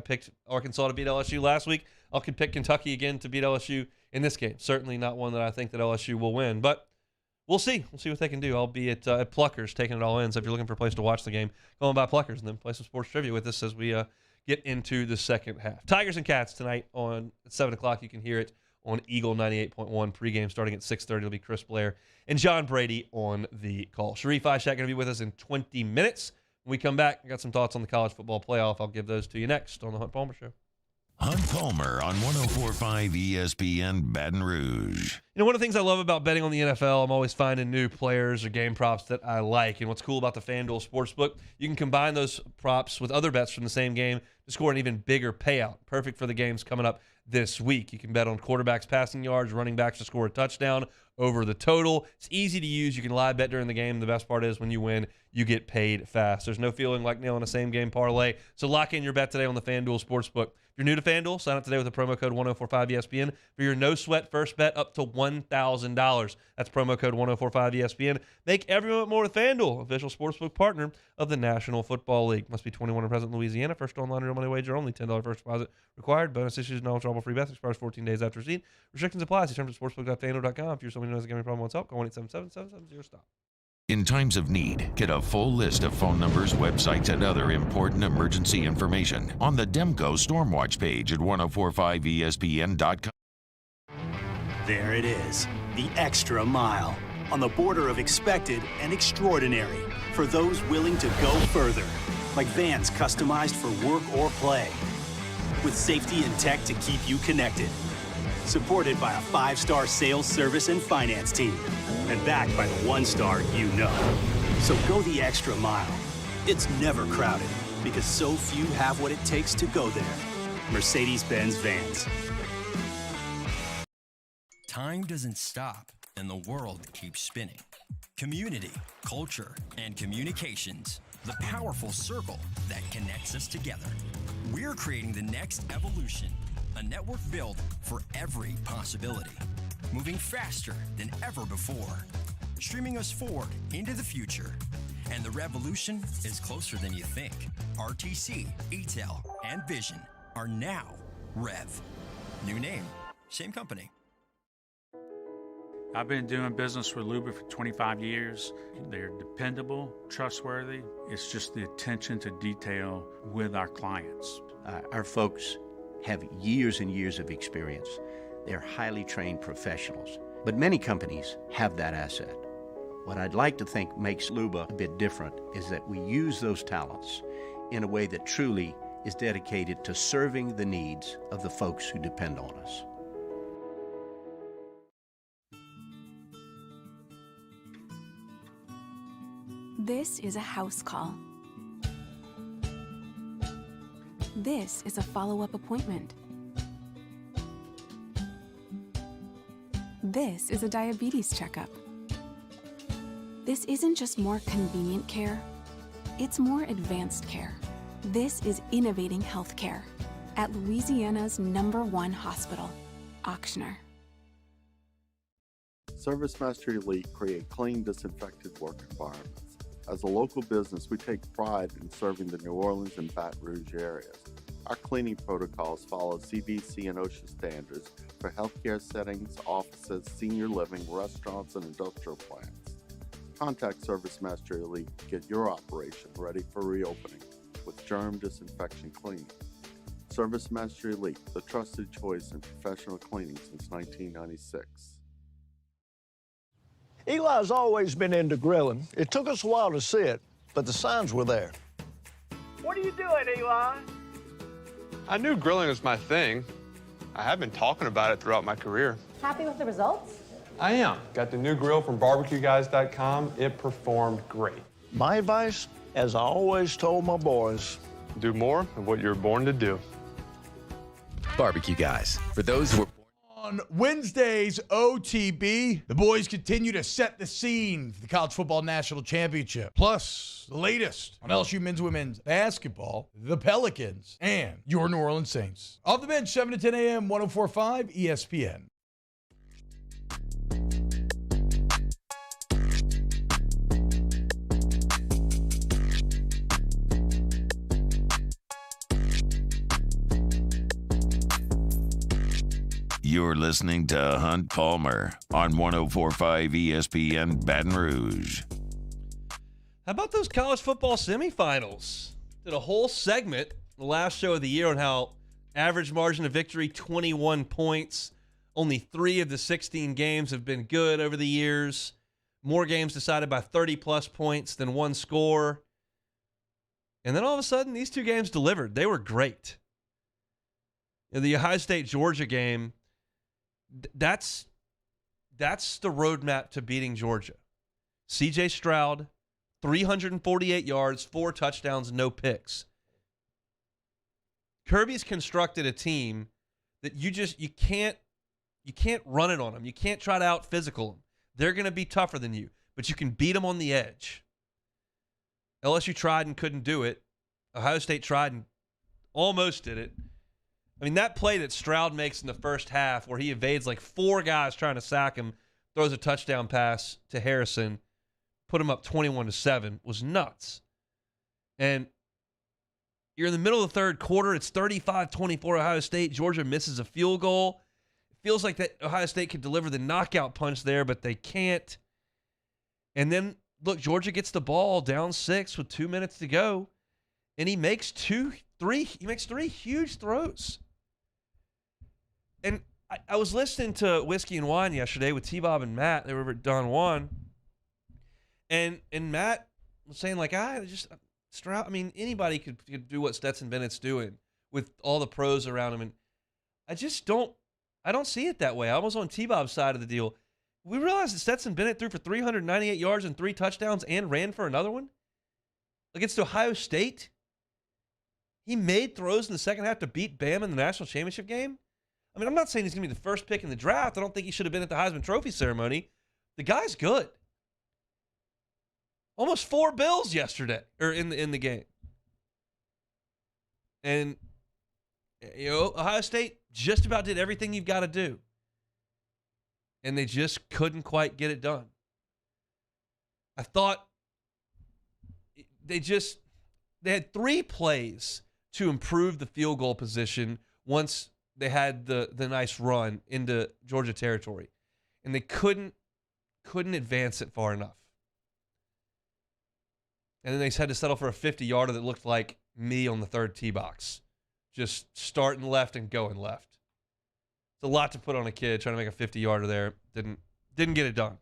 B: picked Arkansas to beat LSU last week. I can pick Kentucky again to beat LSU in this game. Certainly not one that I think that LSU will win, but we'll see. We'll see what they can do. I'll be at Pluckers taking it all in, so if you're looking for a place to watch the game, go on by Pluckers and then play some sports trivia with us as we get into the second half. Tigers and Cats tonight at 7 o'clock. You can hear it on Eagle 98.1 pregame starting at 6:30. It'll be Chris Blair and John Brady on the call. Sharif Ishak going to be with us in 20 minutes. When we come back, I got some thoughts on the college football playoff. I'll give those to you next on the Hunt Palmer Show.
A: Hunt Palmer on 104.5 ESPN Baton Rouge.
B: You know, one of the things I love about betting on the NFL, I'm always finding new players or game props that I like. And what's cool about the FanDuel Sportsbook, you can combine those props with other bets from the same game to score an even bigger payout. Perfect for the games coming up this week. You can bet on quarterbacks passing yards, running backs to score a touchdown over the total. It's easy to use. You can live bet during the game. The best part is when you win, you get paid fast. There's no feeling like nailing a same-game parlay. So lock in your bet today on the FanDuel Sportsbook. If you're new to FanDuel, sign up today with the promo code 1045ESPN for your no-sweat first bet up to $1,000. That's promo code 1045ESPN. Make every moment more with FanDuel, official sportsbook partner of the National Football League. Must be 21 and present in Louisiana. First online real money wager only. $10 first deposit required. Bonus issues, no withdrawable free bets. Expires 14 days after receipt. Restrictions apply. See terms at sportsbook.fanduel.com. If you're somebody who knows a gambling problem wants help, call 1-877-770-STOP.
A: In times of need, get a full list of phone numbers, websites, and other important emergency information on the Demco Stormwatch page at 1045ESPN.com.
D: There it is, the extra mile, on the border of expected and extraordinary, for those willing to go further, like vans customized for work or play, with safety and tech to keep you connected. Supported by a 5-star sales, service, and finance team, and backed by the 1-star you know. So go the extra mile. It's never crowded, because so few have what it takes to go there. Mercedes-Benz Vans.
M: Time doesn't stop, and the world keeps spinning. Community, culture, and communications. The powerful circle that connects us together. We're creating the next evolution. A network built for every possibility. Moving faster than ever before. Streaming us forward into the future. And the revolution is closer than you think. RTC, ETEL, and Vision are now Rev. New name, same company.
N: I've been doing business with Luba for 25 years. They're dependable, trustworthy. It's just the attention to detail with our clients.
O: Our folks have years and years of experience. They're highly trained professionals. But many companies have that asset. What I'd like to think makes Luba a bit different is that we use those talents in a way that truly is dedicated to serving the needs of the folks who depend on us.
P: This is a house call. This is a follow-up appointment. This is a diabetes checkup. This isn't just more convenient care, it's more advanced care. This is innovating healthcare at Louisiana's #1 hospital, Ochsner.
J: ServiceMaster Elite create clean, disinfected work environments. As a local business, we take pride in serving the New Orleans and Baton Rouge areas. Our cleaning protocols follow CDC and OSHA standards for healthcare settings, offices, senior living, restaurants, and industrial plants. Contact ServiceMaster Elite to get your operation ready for reopening with germ disinfection cleaning. ServiceMaster Elite, the trusted choice in professional cleaning since 1996.
G: Eli's always been into grilling. It took us a while to see it, but the signs were there.
H: What are you doing, Eli?
I: I knew grilling was my thing. I have been talking about it throughout my career.
R: Happy with the results?
I: I am. Got the new grill from barbecueguys.com. It performed great.
G: My advice, as I always told my boys,
I: do more of what you're born to do.
K: Barbecue Guys. For those who are
E: On Wednesday's OTB, the boys continue to set the scene for the College Football National Championship. Plus, the latest on LSU men's women's basketball, the Pelicans, and your New Orleans Saints. Off the bench, 7 to 10 a.m., 104.5 ESPN.
A: You're listening to Hunt Palmer on 104.5 ESPN Baton Rouge.
B: How about those college football semifinals? Did a whole segment, the last show of the year, on how average margin of victory, 21 points. Only 3 of the 16 games have been good over the years. More games decided by 30-plus points than one score. And then all of a sudden, these 2 games delivered. They were great. In the Ohio State-Georgia game, that's the roadmap to beating Georgia. C.J. Stroud, 348 yards, 4 touchdowns, no picks. Kirby's constructed a team that you can't run it on them. You can't try to out-physical them. They're going to be tougher than you, but you can beat them on the edge. LSU tried and couldn't do it. Ohio State tried and almost did it. I mean, that play that Stroud makes in the first half where he evades like 4 guys trying to sack him, throws a touchdown pass to Harrison, put him up 21-7, was nuts. And you're in the middle of the third quarter. It's 35-24 Ohio State. Georgia misses a field goal. It feels like that Ohio State could deliver the knockout punch there, but they can't. And then, look, Georgia gets the ball down 6 with 2 minutes to go, and he makes 3 huge throws. And I was listening to Whiskey and Wine yesterday with T-Bob and Matt. They were over at Don Juan. And Matt was saying, like, Stroud, I mean, anybody could do what Stetson Bennett's doing with all the pros around him. And I don't see it that way. I was on T-Bob's side of the deal. We realized that Stetson Bennett threw for 398 yards and 3 touchdowns and ran for another one against Ohio State. He made throws in the second half to beat Bama in the national championship game. I mean, I'm not saying he's going to be the first pick in the draft. I don't think he should have been at the Heisman Trophy ceremony. The guy's good. Almost 4 bills yesterday, or in the game. And, Ohio State just about did everything you've got to do. And they just couldn't quite get it done. I thought they had 3 plays to improve the field goal position once they had the nice run into Georgia territory. And they couldn't advance it far enough. And then they had to settle for a 50-yarder that looked like me on the third tee box. Just starting left and going left. It's a lot to put on a kid trying to make a 50-yarder there. Didn't get it done.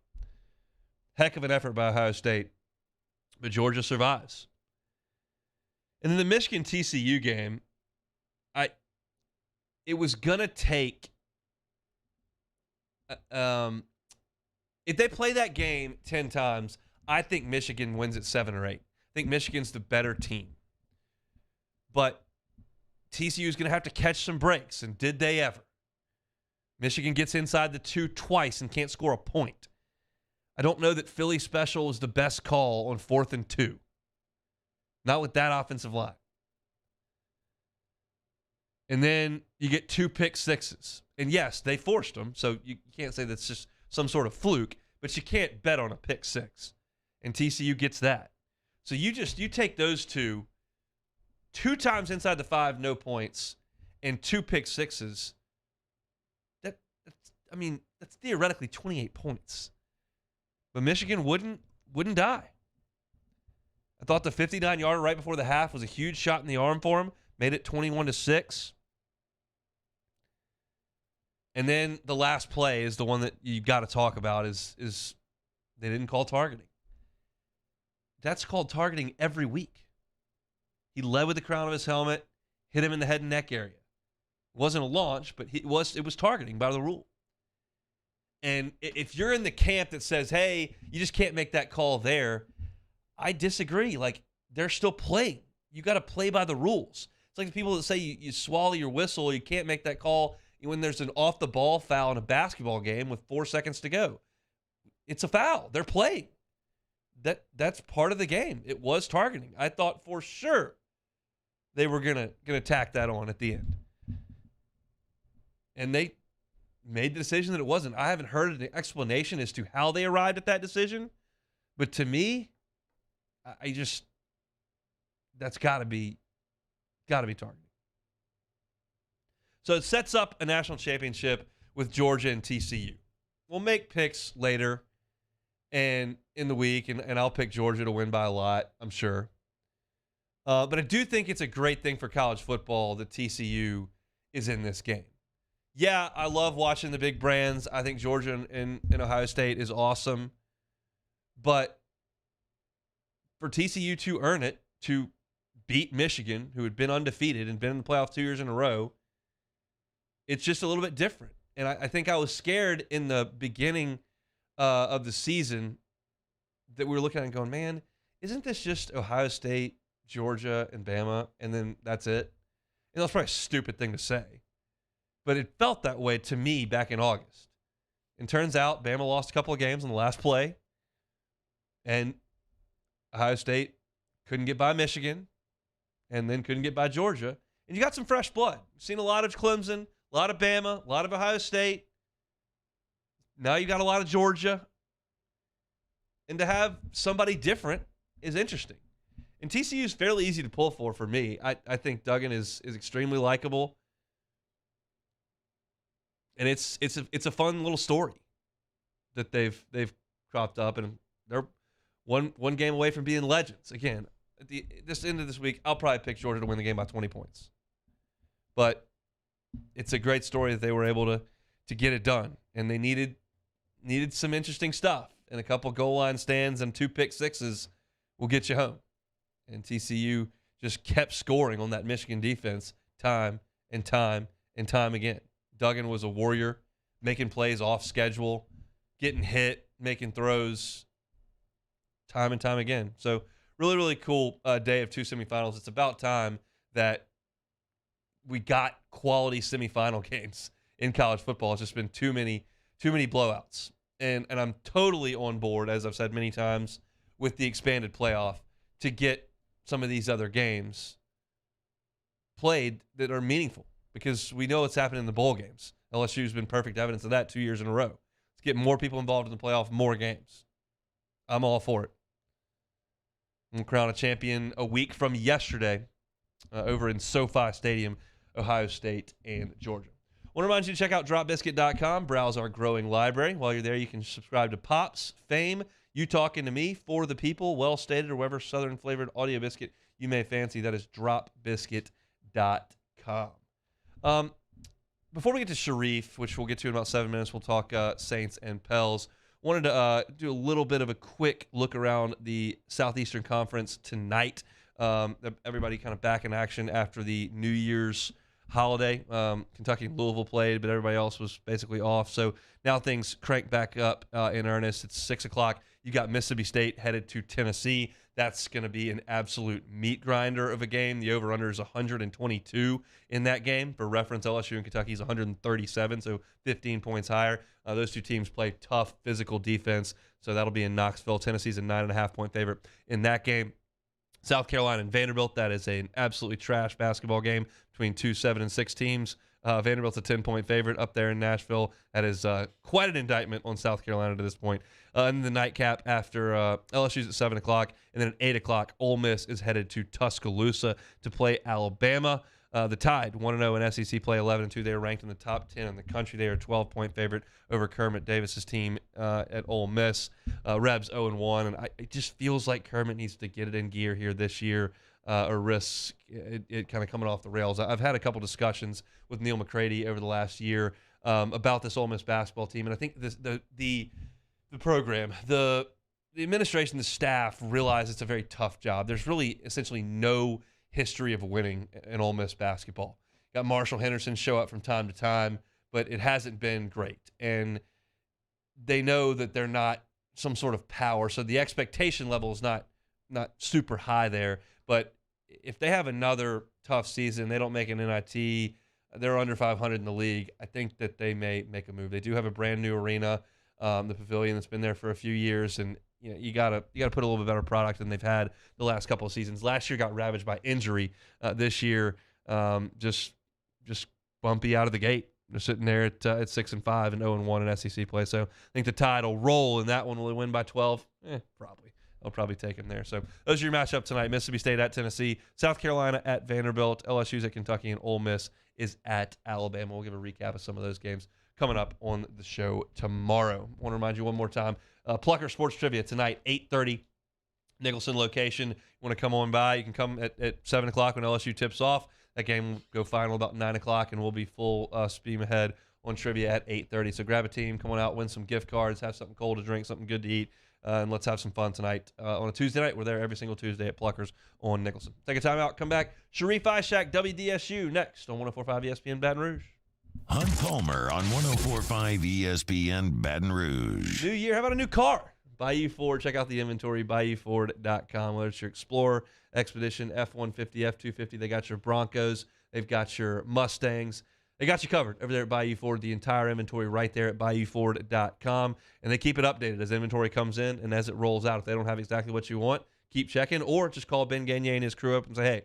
B: Heck of an effort by Ohio State. But Georgia survives. And in the Michigan TCU game, it was going to take if they play that game 10 times, I think Michigan wins at 7 or 8. I think Michigan's the better team. But TCU is going to have to catch some breaks, and did they ever? Michigan gets inside the 2 twice and can't score a point. I don't know that Philly special is the best call on 4th and 2. Not with that offensive line. And then you get 2 pick sixes. And yes, they forced them, so you can't say that's just some sort of fluke, but you can't bet on a pick 6. And TCU gets that. So you take those 2 times inside the 5, no points, and 2 pick sixes. That's theoretically 28 points. But Michigan wouldn't die. I thought the 59-yarder right before the half was a huge shot in the arm for him. Made it 21-6. And then the last play is the one that you got to talk about is they didn't call targeting. That's called targeting every week. He led with the crown of his helmet, hit him in the head and neck area. It wasn't a launch, but it was targeting by the rule. And if you're in the camp that says, hey, you just can't make that call there, I disagree. Like, they're still playing. You got to play by the rules. It's like the people that say you swallow your whistle, you can't make that call when there's an off-the-ball foul in a basketball game with 4 seconds to go. It's a foul. They're playing. That's part of the game. It was targeting. I thought for sure they were gonna tack that on at the end. And they made the decision that it wasn't. I haven't heard an explanation as to how they arrived at that decision. But to me, that's got to be targeting. So it sets up a national championship with Georgia and TCU. We'll make picks later and in the week, and I'll pick Georgia to win by a lot, I'm sure. But I do think it's a great thing for college football that TCU is in this game. Yeah, I love watching the big brands. I think Georgia and Ohio State is awesome. But for TCU to earn it, to beat Michigan, who had been undefeated and been in the playoff 2 years in a row, it's just a little bit different. And I think I was scared in the beginning of the season that we were looking at and going, man, isn't this just Ohio State, Georgia, and Bama, and then that's it? And that's probably a stupid thing to say. But it felt that way to me back in August. And turns out Bama lost a couple of games on the last play. And Ohio State couldn't get by Michigan. And then couldn't get by Georgia. And you got some fresh blood. You've seen a lot of Clemson, a lot of Bama, a lot of Ohio State. Now you got a lot of Georgia. And to have somebody different is interesting. And TCU is fairly easy to pull for me. I think Duggan is extremely likable. And it's a fun little story that they've cropped up, and they're one game away from being legends. Again, at this end of this week, I'll probably pick Georgia to win the game by 20 points. But it's a great story that they were able to get it done, and they needed some interesting stuff, and a couple goal line stands and 2 pick sixes will get you home. And TCU just kept scoring on that Michigan defense time and time and time again. Duggan was a warrior, making plays off schedule, getting hit, making throws time and time again. So really, really cool day of 2 semifinals. It's about time that we got quality semifinal games in college football. It's just been too many blowouts. And I'm totally on board, as I've said many times, with the expanded playoff to get some of these other games played that are meaningful, because we know what's happened in the bowl games. LSU's been perfect evidence of that 2 years in a row. Let's get more people involved in the playoff, more games. I'm all for it. We'll crown a champion a week from yesterday over in SoFi Stadium, Ohio State and Georgia. I want to remind you to check out dropbiscuit.com. Browse our growing library. While you're there, you can subscribe to Pops, Fame, You Talking to Me, For the People, Well Stated, or whatever Southern flavored audio biscuit you may fancy. That is dropbiscuit.com. Before we get to Sharif, which we'll get to in about 7 minutes, we'll talk Saints and Pels. Wanted to do a little bit of a quick look around the Southeastern Conference tonight. Everybody kind of back in action after the New Year's holiday. Kentucky and Louisville played, but everybody else was basically off. So now things crank back up in earnest. It's 6 o'clock. You got Mississippi State headed to Tennessee. That's going to be an absolute meat grinder of a game. The over-under is 122 in that game. For reference, LSU and Kentucky is 137, so 15 points higher. Those two teams play tough physical defense, so that'll be in Knoxville. Tennessee's a 9.5-point favorite in that game. South Carolina and Vanderbilt, that is an absolutely trash basketball game between 2 7-6 teams. Vanderbilt's a 10-point favorite up there in Nashville. That is quite an indictment on South Carolina to this point. And the nightcap after LSU's at 7 o'clock, and then at 8 o'clock, Ole Miss is headed to Tuscaloosa to play Alabama. The Tide, 1-0 in SEC play, 11-2. They are ranked in the top 10 in the country. They are a 12-point favorite over Kermit Davis's team at Ole Miss. Rebs 0-1, and it just feels like Kermit needs to get it in gear here this year, or risk it kind of coming off the rails. I've had a couple discussions with Neil McCready over the last year about this Ole Miss basketball team, and I think the program, the administration, the staff realize it's a very tough job. There's really essentially no history of winning in Ole Miss basketball. Got Marshall Henderson show up from time to time, but it hasn't been great. And they know that they're not some sort of power, so the expectation level is not super high there. But if they have another tough season, they don't make an NIT, they're under 500 in the league, I think that they may make a move. They do have a brand new arena, the Pavilion, that's been there for a few years, and you gotta put a little bit better product than they've had the last couple of seasons. Last year got ravaged by injury. This year, just bumpy out of the gate. They're sitting there at 6-5 and 0-1 in SEC play. So I think the Tide will roll in that one. Will they win by 12? Probably. I'll probably take them there. So those are your matchup tonight. Mississippi State at Tennessee, South Carolina at Vanderbilt, LSU's at Kentucky, and Ole Miss is at Alabama. We'll give a recap of some of those games coming up on the show tomorrow. I want to remind you one more time, Plucker Sports Trivia tonight, 8:30, Nicholson location. You want to come on by, you can come at 7 o'clock when LSU tips off. That game will go final about 9 o'clock, and we'll be full steam ahead on trivia at 8:30. So grab a team, come on out, win some gift cards, have something cold to drink, something good to eat, and let's have some fun tonight on a Tuesday night. We're there every single Tuesday at Pluckers on Nicholson. Take a time out, come back. Sharif Ishak, WDSU, next on 104.5 ESPN Baton Rouge.
A: Hunt Palmer on 104.5 ESPN Baton Rouge.
B: New year, how about a new car? Bayou Ford, check out the inventory, BayouFord.com. Whether it's your Explorer, Expedition, F-150, F-250, they got your Broncos, they've got your Mustangs. They got you covered over there at Bayou Ford, the entire inventory right there at BayouFord.com. And they keep it updated as inventory comes in and as it rolls out. If they don't have exactly what you want, keep checking, or just call Ben Gagne and his crew up and say, hey,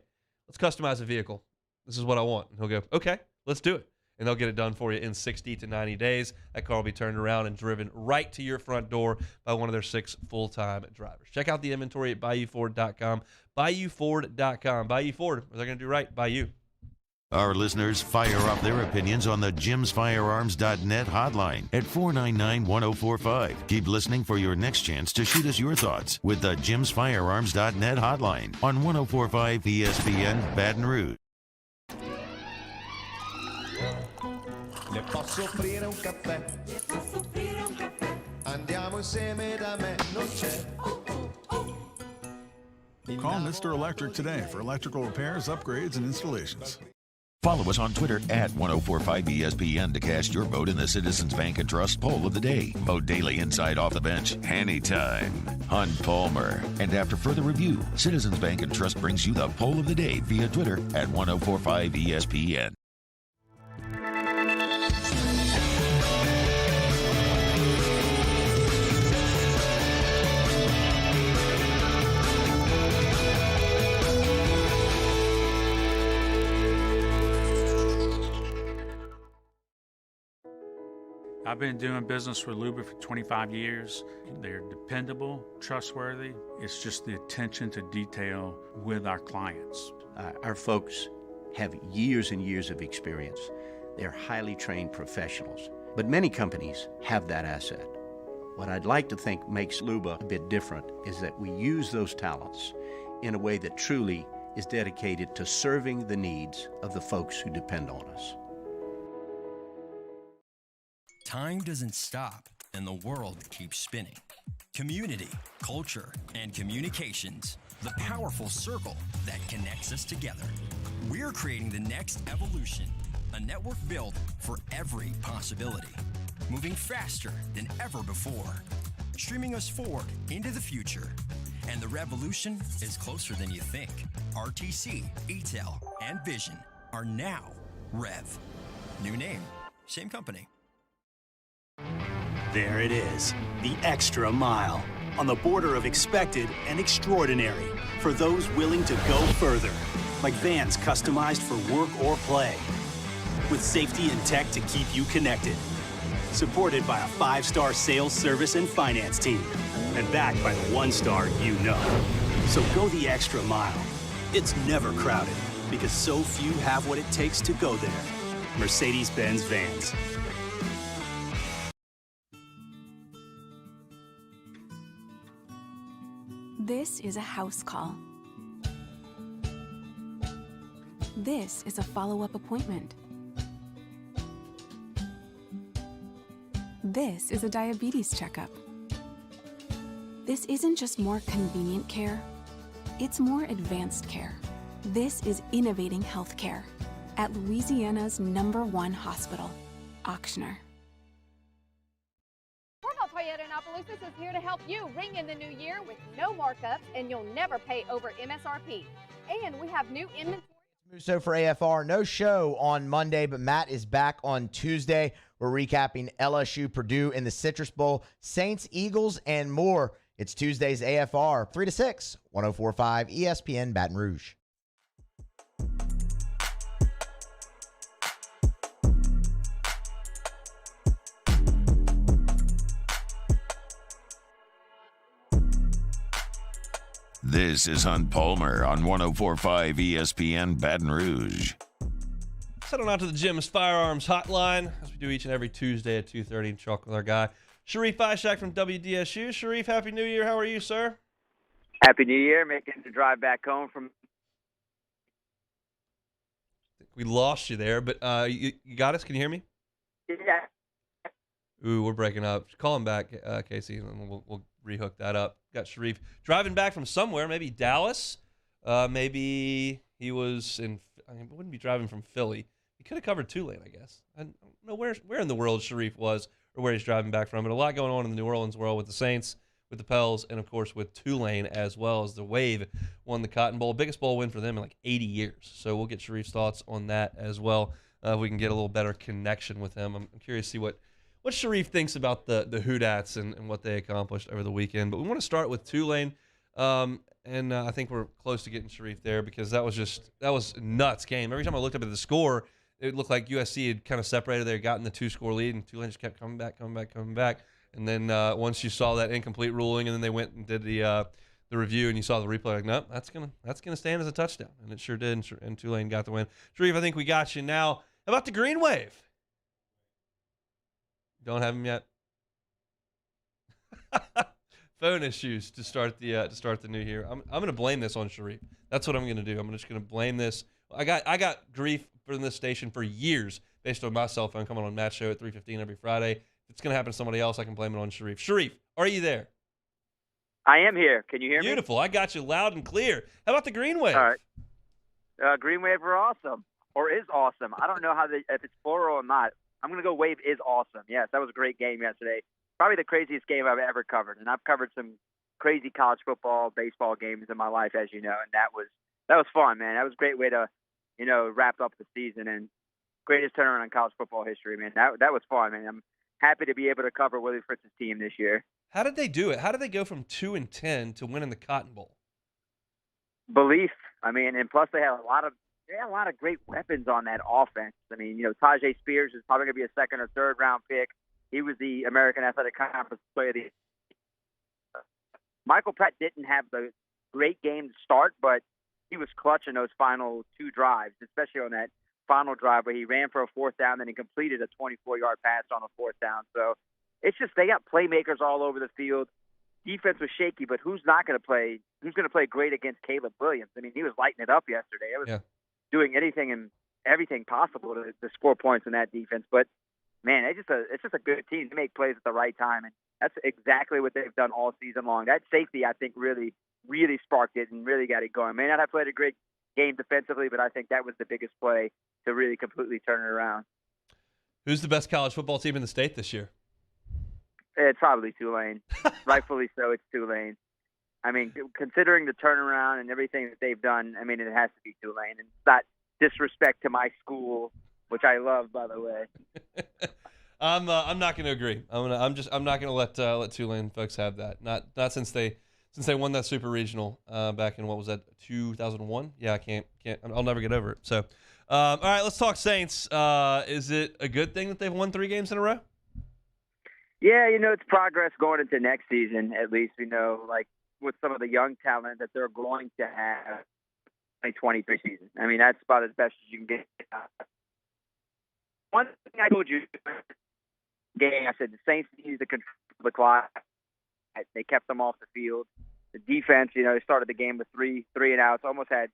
B: let's customize a vehicle. This is what I want. And he'll go, okay, let's do it. And they'll get it done for you in 60 to 90 days. That car will be turned around and driven right to your front door by one of their 6 full-time drivers. Check out the inventory at BayouFord.com. BayouFord.com. Bayou Ford, what they're going to do right by you.
A: Our listeners fire up their opinions on the JimsFirearms.net hotline at 499-1045. Keep listening for your next chance to shoot us your thoughts with the JimsFirearms.net hotline on 104.5 ESPN Baton Rouge.
C: Le posso offrire un caffè? Andiamo insieme da me, non c'è.
F: Call Mr. Electric today for electrical repairs, upgrades, and installations.
A: Follow us on Twitter at 1045 ESPN to cast your vote in the Citizens Bank and Trust poll of the day. Vote daily inside Off the Bench, anytime. Hunt Palmer. And after further review, Citizens Bank and Trust brings you the poll of the day via Twitter at 1045 ESPN.
N: I've been doing business with Luba for 25 years. They're dependable, trustworthy. It's just the attention to detail with our clients.
O: Our folks have years and years of experience. They're highly trained professionals. But many companies have that asset. What I'd like to think makes Luba a bit different is that we use those talents in a way that truly is dedicated to serving the needs of the folks who depend on us.
M: Time doesn't stop, and the world keeps spinning. Community, culture, and communications, the powerful circle that connects us together. We're creating the next evolution, a network built for every possibility, moving faster than ever before, streaming us forward into the future. And the revolution is closer than you think. RTC, ETEL, and Vision are now Rev. New name, same company.
D: There it is, the extra mile, on the border of expected and extraordinary, for those willing to go further, like vans customized for work or play, with safety and tech to keep you connected, supported by a 5-star sales, service, and finance team, and backed by the 1-star you know. So go the extra mile. It's never crowded, because so few have what it takes to go there. Mercedes-Benz Vans.
P: This is a house call. This is a follow-up appointment. This is a diabetes checkup. This isn't just more convenient care, it's more advanced care. This is innovating healthcare at Louisiana's #1 hospital, Ochsner.
R: We're about Lucas is here to help you ring in the new year with no markups, and you'll never pay over MSRP. And we have new inventory.
Q: Musso for AFR. No show on Monday, but Matt is back on Tuesday. We're recapping LSU, Purdue in the Citrus Bowl, Saints, Eagles, and more. It's Tuesday's AFR, 3 to 6, 104.5 ESPN Baton Rouge.
A: This is Hunt Palmer on 104.5 ESPN Baton Rouge.
B: Head on out to the Jim's Firearms Hotline, as we do each and every Tuesday at 2:30, and talk with our guy, Sharif Ishak from WDSU. Sharif, Happy New Year. How are you, sir?
S: Happy New Year. Making the drive back home from...
B: We lost you there, but you got us? Can you hear me?
S: Yeah.
B: Ooh, we're breaking up. Call him back, Casey, and we'll rehook that up. Got Sharif driving back from somewhere, maybe Dallas. Maybe he was in... I wouldn't be driving from Philly. He could have covered Tulane, I guess. I don't know where in the world Sharif was or where he's driving back from, but a lot going on in the New Orleans world with the Saints, with the Pels, and, of course, with Tulane as well, as the Wave won the Cotton Bowl. Biggest bowl win for them in like 80 years. So we'll get Sharif's thoughts on that as well. If we can get a little better connection with him. I'm curious to see what Sharif thinks about the Hoodats and what they accomplished over the weekend. But we want to start with Tulane. And I think we're close to getting Sharif there, because that was a nuts game. Every time I looked up at the score, it looked like USC had kind of separated there, gotten the 2-score lead, and Tulane just kept coming back. And then once you saw that incomplete ruling, and then they went and did the review, and you saw the replay, like, nope, that's gonna stand as a touchdown, and it sure did. And Tulane got the win. Sharif, I think we got you now. How about the Green Wave? Don't have him yet. Phone issues to start the new year. I'm gonna blame this on Sharif. That's what I'm gonna do. I'm just gonna blame this. I got grief from this station for years based on my cell phone coming on Matt's show at 3:15 every Friday. If it's gonna happen to somebody else, I can blame it on Sharif. Sharif, are you there?
S: I am here. Can you hear me?
B: Beautiful. I got you loud and clear. How about the Green Wave?
S: All right. Green Wave are awesome, or is awesome. I don't know if it's plural or not. I'm going to go Wave is awesome. Yes, that was a great game yesterday. Probably the craziest game I've ever covered. And I've covered some crazy college football, baseball games in my life, as you know. And that was fun, man. That was a great way to, wrap up the season, and greatest turnaround in college football history, man. That was fun, man. I'm happy to be able to cover Willie Fritz's team this year.
B: How did they do it? How did they go from 2-10 to winning the Cotton Bowl?
S: Belief. I mean, and plus they had a lot of great weapons on that offense. I mean, Tajay Spears is probably going to be a second or third round pick. He was the American Athletic Conference Player of the Year. Michael Pratt didn't have the great game to start, but he was clutch in those final two drives, especially on that final drive where he ran for a fourth down, then he completed a 24-yard pass on a fourth down. So it's just they got playmakers all over the field. Defense was shaky, but who's going to play great against Caleb Williams? I mean, he was lighting it up yesterday. It was doing anything and everything possible to score points in that defense. But, man, it's just a good team. They make plays at the right time, and that's exactly what they've done all season long. That safety, I think, really, really sparked it and really got it going. May not have played a great game defensively, but I think that was the biggest play to really completely turn it around.
B: Who's the best college football team in the state this year?
S: It's probably Tulane. Rightfully so, it's Tulane. I mean, considering the turnaround and everything that they've done, I mean, it has to be Tulane. And it's not disrespect to my school, which I love, by the way.
B: I'm not going to agree. I'm not going to let Tulane folks have that. Not since they won that super regional back in, what was that, 2001? Yeah, I can't. I'll never get over it. So, all right, let's talk Saints. Is it a good thing that they've won 3 games in a row?
S: Yeah, it's progress going into next season. At least like with some of the young talent that they're going to have 2023 season. I mean, that's about as best as you can get. One thing I told you, game, I said the Saints needed to control the clock. They kept them off the field. The defense, they started the game with three and outs, almost had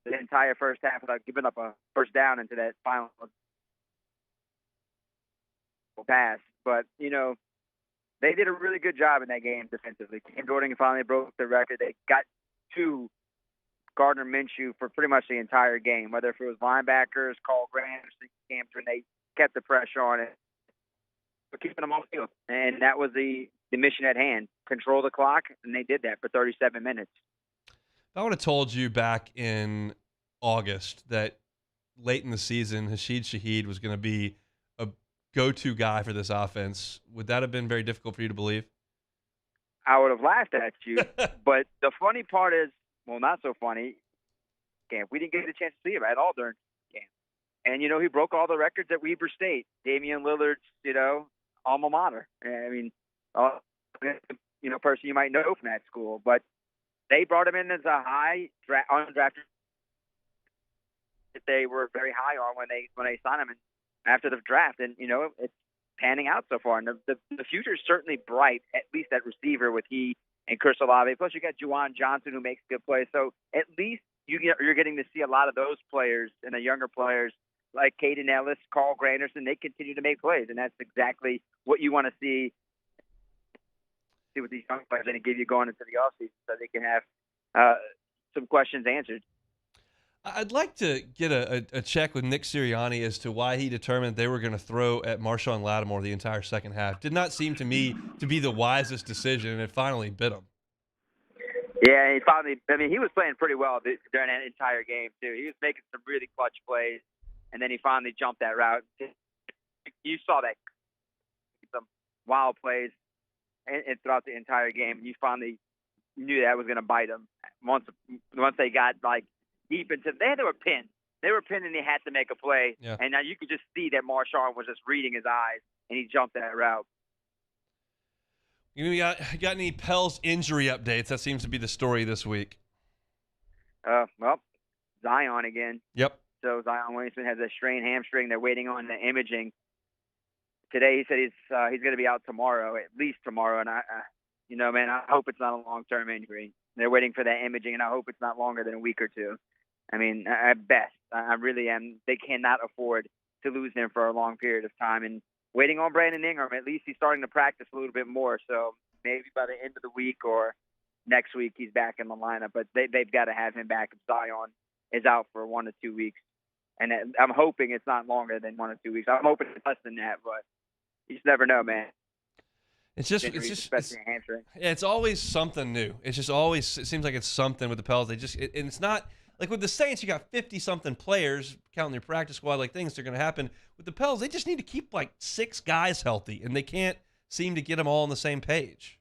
S: the entire first half without giving up a first down into that final pass. But, they did a really good job in that game defensively. Cam Jordan finally broke the record. They got to Gardner Minshew for pretty much the entire game, whether if it was linebackers, Carl Grant, or Cam Jordan, they kept the pressure on it. But keeping them on the field. And that was the the mission at hand, control the clock, and they did that for 37 minutes.
B: If I would have told you back in August that late in the season, Rashid Shaheed was going to be a go-to guy for this offense, would that have been very difficult for you to believe?
S: I would have laughed at you. But the funny part is, well, not so funny, camp. We didn't get a chance to see him at all during camp. And, he broke all the records at Weber State, Damian Lillard's, alma mater. I mean, person you might know from that school. But they brought him in as a high undrafted that they were very high on when they signed him after the draft. And, it's panning out so far. And the future is certainly bright, at least at receiver with he and Chris Olave. Plus, you got Juwan Johnson, who makes good plays. So at least you're getting to see a lot of those players and the younger players like Caden Ellis, Carl Granderson. They continue to make plays, and that's exactly what you want to see with these young players and give you going into the offseason so they can have some questions answered.
B: I'd like to get a check with Nick Sirianni as to why he determined they were going to throw at Marshawn Lattimore the entire second half. Did not seem to me to be the wisest decision, and it finally bit him.
S: Yeah, he was playing pretty well during that entire game, too. He was making some really clutch plays, and then he finally jumped that route. You saw that, some wild plays and throughout the entire game, and you finally knew that was going to bite him. Once they got, deep into – they were pinned. They were pinned, and they had to make a play.
B: Yeah.
S: And now you could just see that Marshawn was just reading his eyes, and he jumped that route.
B: You got any Pels injury updates? That seems to be the story this week.
S: Well, Zion again.
B: Yep.
S: So Zion Williamson has a strained hamstring. They're waiting on the imaging. Today he said he's going to be out tomorrow, at least tomorrow. And I hope it's not a long-term injury. They're waiting for that imaging, and I hope it's not longer than a week or two. I mean, at best, I really am. They cannot afford to lose him for a long period of time. And waiting on Brandon Ingram, at least he's starting to practice a little bit more. So maybe by the end of the week or next week, he's back in the lineup. But they've got to have him back if Zion is out for 1 to 2 weeks. And I'm hoping it's not longer than 1 or 2 weeks. I'm hoping it's less than that, but you just never know, man.
B: It's always something new. It seems like it's something with the Pels. And it's not like with the Saints, you got 50-something players, counting their practice squad, things are going to happen. With the Pels, they just need to keep 6 guys healthy, and they can't seem to get them all on the same page.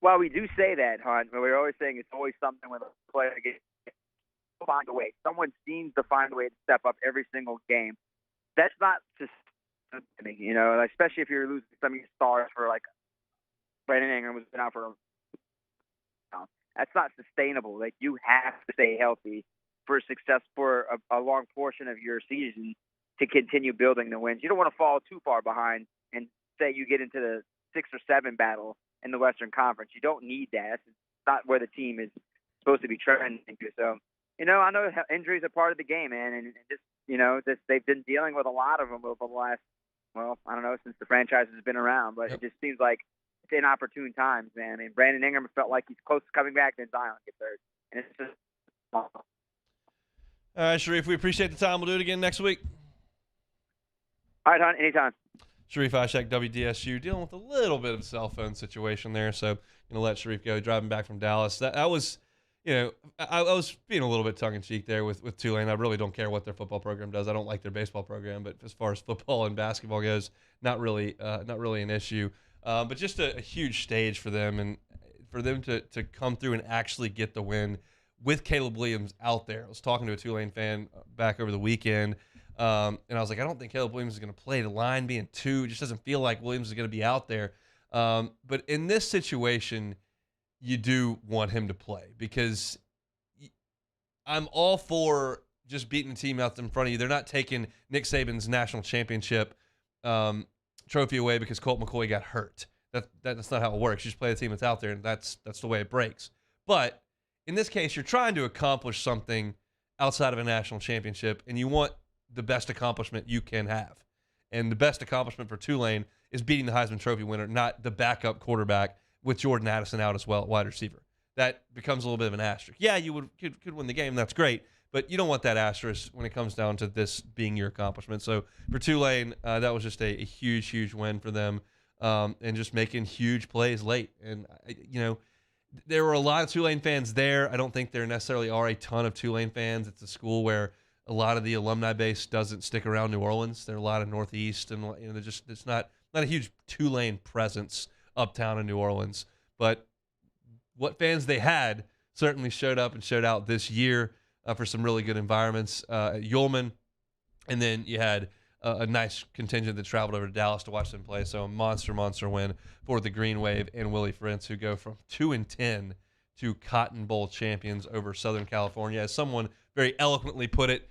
S: Well, we do say that, Hunt, but we're always saying it's always something with a player to find a way. Someone seems to find a way to step up every single game. That's not just, especially if you're losing some of your stars for Brandon Ingram was been out for that's not sustainable. You have to stay healthy for success for a long portion of your season to continue building the wins. You don't want to fall too far behind and say you get into the 6 or 7 battle in the Western Conference. You don't need that. It's not where the team is supposed to be trending to. So, I know injuries are part of the game, man, and they've been dealing with a lot of them over the last, since the franchise has been around. But It just seems like it's inopportune times, man. I mean, Brandon Ingram felt like he's close to coming back, then Zion gets hurt, and it's just.
B: All right, Sharif, we appreciate the time. We'll do it again next week.
S: All right, Hunt, anytime.
B: Sharif Ishak, WDSU, dealing with a little bit of a cell phone situation there, so going to let Sharif go, driving back from Dallas. That was, I was being a little bit tongue-in-cheek there with Tulane. I really don't care what their football program does. I don't like their baseball program, but as far as football and basketball goes, not really an issue. But just a huge stage for them, and for them to come through and actually get the win with Caleb Williams out there. I was talking to a Tulane fan back over the weekend, and I was like, I don't think Caleb Williams is going to play. The line being 2 just doesn't feel like Williams is going to be out there. But in this situation, you do want him to play, because I'm all for just beating the team out in front of you. They're not taking Nick Saban's national championship trophy away because Colt McCoy got hurt. That's not how it works. You just play the team that's out there, and that's the way it breaks. But in this case, you're trying to accomplish something outside of a national championship, and you want the best accomplishment you can have. And the best accomplishment for Tulane is beating the Heisman Trophy winner, not the backup quarterback with Jordan Addison out as well at wide receiver. That becomes a little bit of an asterisk. Yeah, you could win the game. That's great. But you don't want that asterisk when it comes down to this being your accomplishment. So for Tulane, that was just a huge, huge win for them. and just making huge plays late. And, there were a lot of Tulane fans there. I don't think there necessarily are a ton of Tulane fans. It's a school where a lot of the alumni base doesn't stick around New Orleans. There are a lot of Northeast, and it's not a huge Tulane presence uptown in New Orleans. But what fans they had certainly showed up and showed out this year for some really good environments at Ullman. And then you had a nice contingent that traveled over to Dallas to watch them play. So a monster win for the Green Wave and Willie Fritz, who go from 2-10 to Cotton Bowl champions over Southern California. As someone very eloquently put it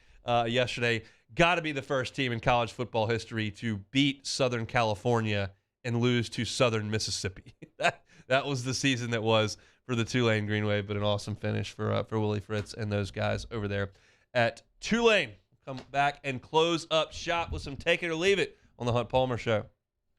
B: yesterday, got to be the first team in college football history to beat Southern California and lose to Southern Mississippi. That was the season that was for the Tulane Green Wave, but an awesome finish for Willie Fritz and those guys over there at Tulane. Come back and close up shop with some Take It or Leave It on the Hunt Palmer Show.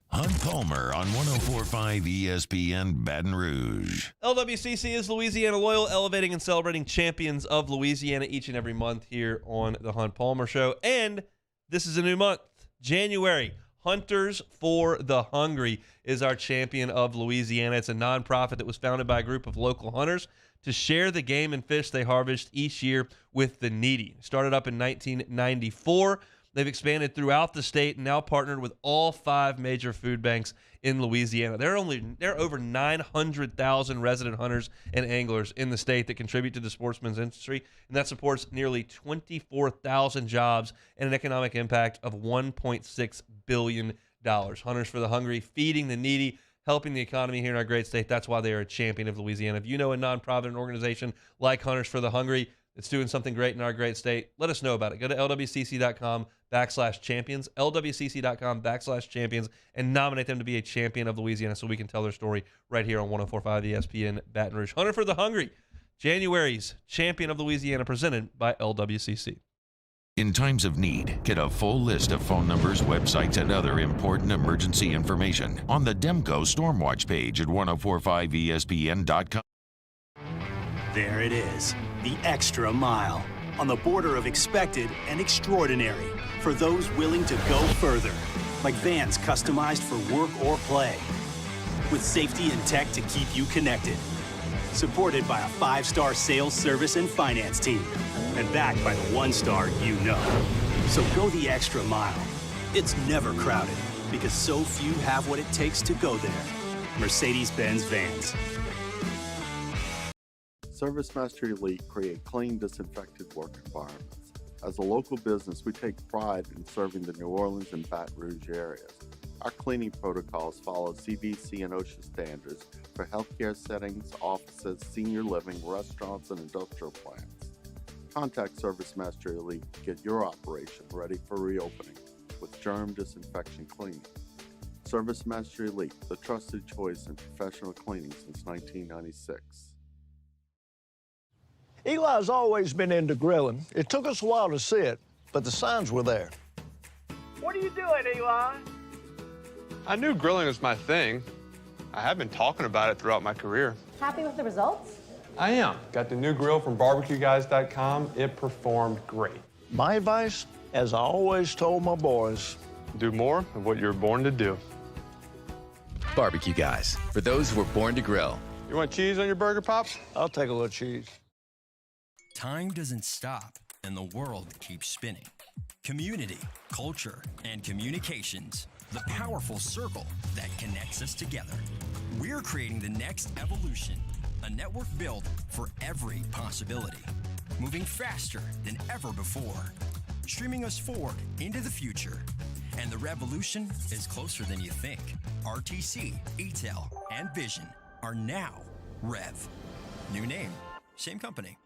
A: Hunt Palmer on 104.5 ESPN Baton Rouge.
B: LWCC is Louisiana Loyal, elevating and celebrating champions of Louisiana each and every month here on the Hunt Palmer Show. And this is a new month, January. Hunters for the Hungry is our champion of Louisiana. It's a nonprofit that was founded by a group of local hunters to share the game and fish they harvest each year with the needy. Started up in 1994. They've expanded throughout the state and now partnered with all 5 major food banks in Louisiana. There are over 900,000 resident hunters and anglers in the state that contribute to the sportsman's industry, and that supports nearly 24,000 jobs and an economic impact of $1.6 billion. Hunters for the Hungry, feeding the needy, helping the economy here in our great state. That's why they are a champion of Louisiana. If you know a nonprofit organization like Hunters for the Hungry that's doing something great in our great state, let us know about it. Go to lwcc.com/champions, lwcc.com/champions, and nominate them to be a champion of Louisiana so we can tell their story right here on 104.5 ESPN Baton Rouge. Hunter for the Hungry, January's champion of Louisiana, presented by LWCC.
A: In times of need, get a full list of phone numbers, websites, and other important emergency information on the Demco Stormwatch page at 1045ESPN.com.
D: There it is, the extra mile, on the border of expected and extraordinary, for those willing to go further, like vans customized for work or play, with safety and tech to keep you connected. Supported by a 5-star sales, service, and finance team, and backed by the 1-star you know. So go the extra mile. It's never crowded, because so few have what it takes to go there. Mercedes-Benz Vans.
J: ServiceMaster Elite create clean, disinfected work environments. As a local business, we take pride in serving the New Orleans and Baton Rouge areas. Our cleaning protocols follow CDC and OSHA standards for healthcare settings, offices, senior living, restaurants, and industrial plants. Contact ServiceMaster Elite to get your operation ready for reopening with germ disinfection cleaning. ServiceMaster Elite, the trusted choice in professional cleaning since 1996.
G: Eli's always been into grilling. It took us a while to see it, but the signs were there.
H: What are you doing, Eli?
I: I knew grilling was my thing. I have been talking about it throughout my career.
L: Happy with the results?
I: I am. Got the new grill from barbecueguys.com. It performed great.
G: My advice, as I always told my boys,
I: do more of what you were born to do.
K: Barbecue Guys, for those who were born to grill.
I: You want cheese on your burger, Pops?
G: I'll take a little cheese.
M: Time doesn't stop, and the world keeps spinning. Community, culture, and communications, the powerful circle that connects us together. We're creating the next evolution, a network built for every possibility, moving faster than ever before, streaming us forward into the future. And the revolution is closer than you think. RTC, ETEL, and Vision are now Rev. New name, same company.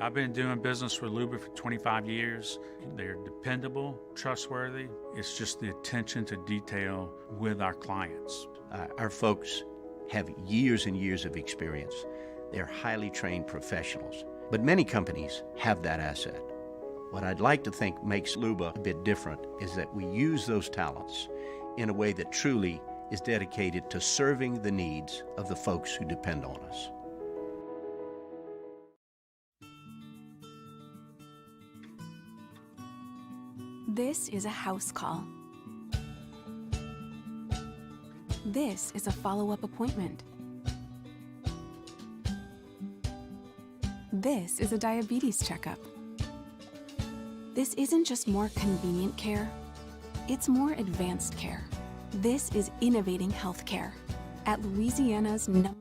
N: I've been doing business with Luba for 25 years. They're dependable, trustworthy. It's just the attention to detail with our clients.
O: Our folks have years and years of experience. They're highly trained professionals, but many companies have that asset. What I'd like to think makes Luba a bit different is that we use those talents in a way that truly is dedicated to serving the needs of the folks who depend on us.
P: This is a house call. This is a follow-up appointment. This is a diabetes checkup. This isn't just more convenient care, it's more advanced care. This is innovating healthcare at Louisiana's number.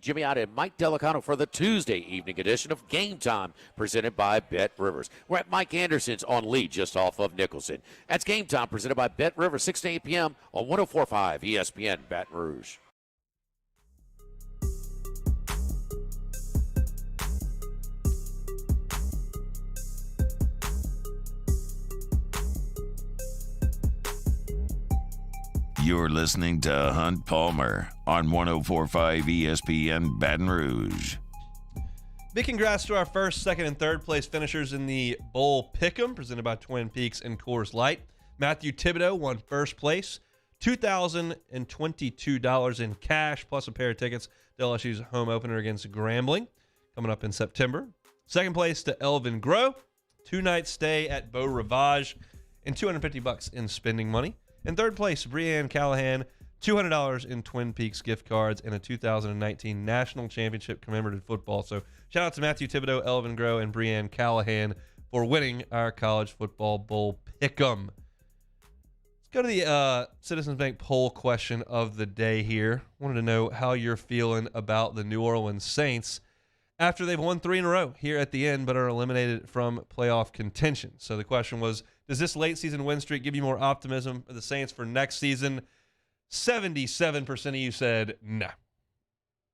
L: Jimmy out and Mike Delicano for the Tuesday evening edition of Game Time, presented by Bet Rivers. We're at Mike Anderson's on Lee, just off of Nicholson. That's Game Time, presented by Bet Rivers, 6 to 8 p.m. on 104.5 ESPN Baton Rouge.
A: You're listening to Hunt Palmer on 104.5 ESPN Baton Rouge.
B: Big congrats to our first, second, and third place finishers in the Bowl Pick'em, presented by Twin Peaks and Coors Light. Matthew Thibodeau won first place, $2,022 in cash, plus a pair of tickets to LSU's home opener against Grambling, coming up in September. Second place to Elvin Groh, 2-night stay at Beau Rivage, and $250 in spending money. In third place, Breanne Callahan, $200 in Twin Peaks gift cards and a 2019 National Championship commemorative football. So shout out to Matthew Thibodeau, Elvin Groh, and Breanne Callahan for winning our College Football Bowl Pick'em. Let's go to the Citizens Bank poll question of the day here. Wanted to know how you're feeling about the New Orleans Saints after they've won 3 in a row here at the end but are eliminated from playoff contention. So the question was, does this late season win streak give you more optimism for the Saints for next season? 77% of you said no.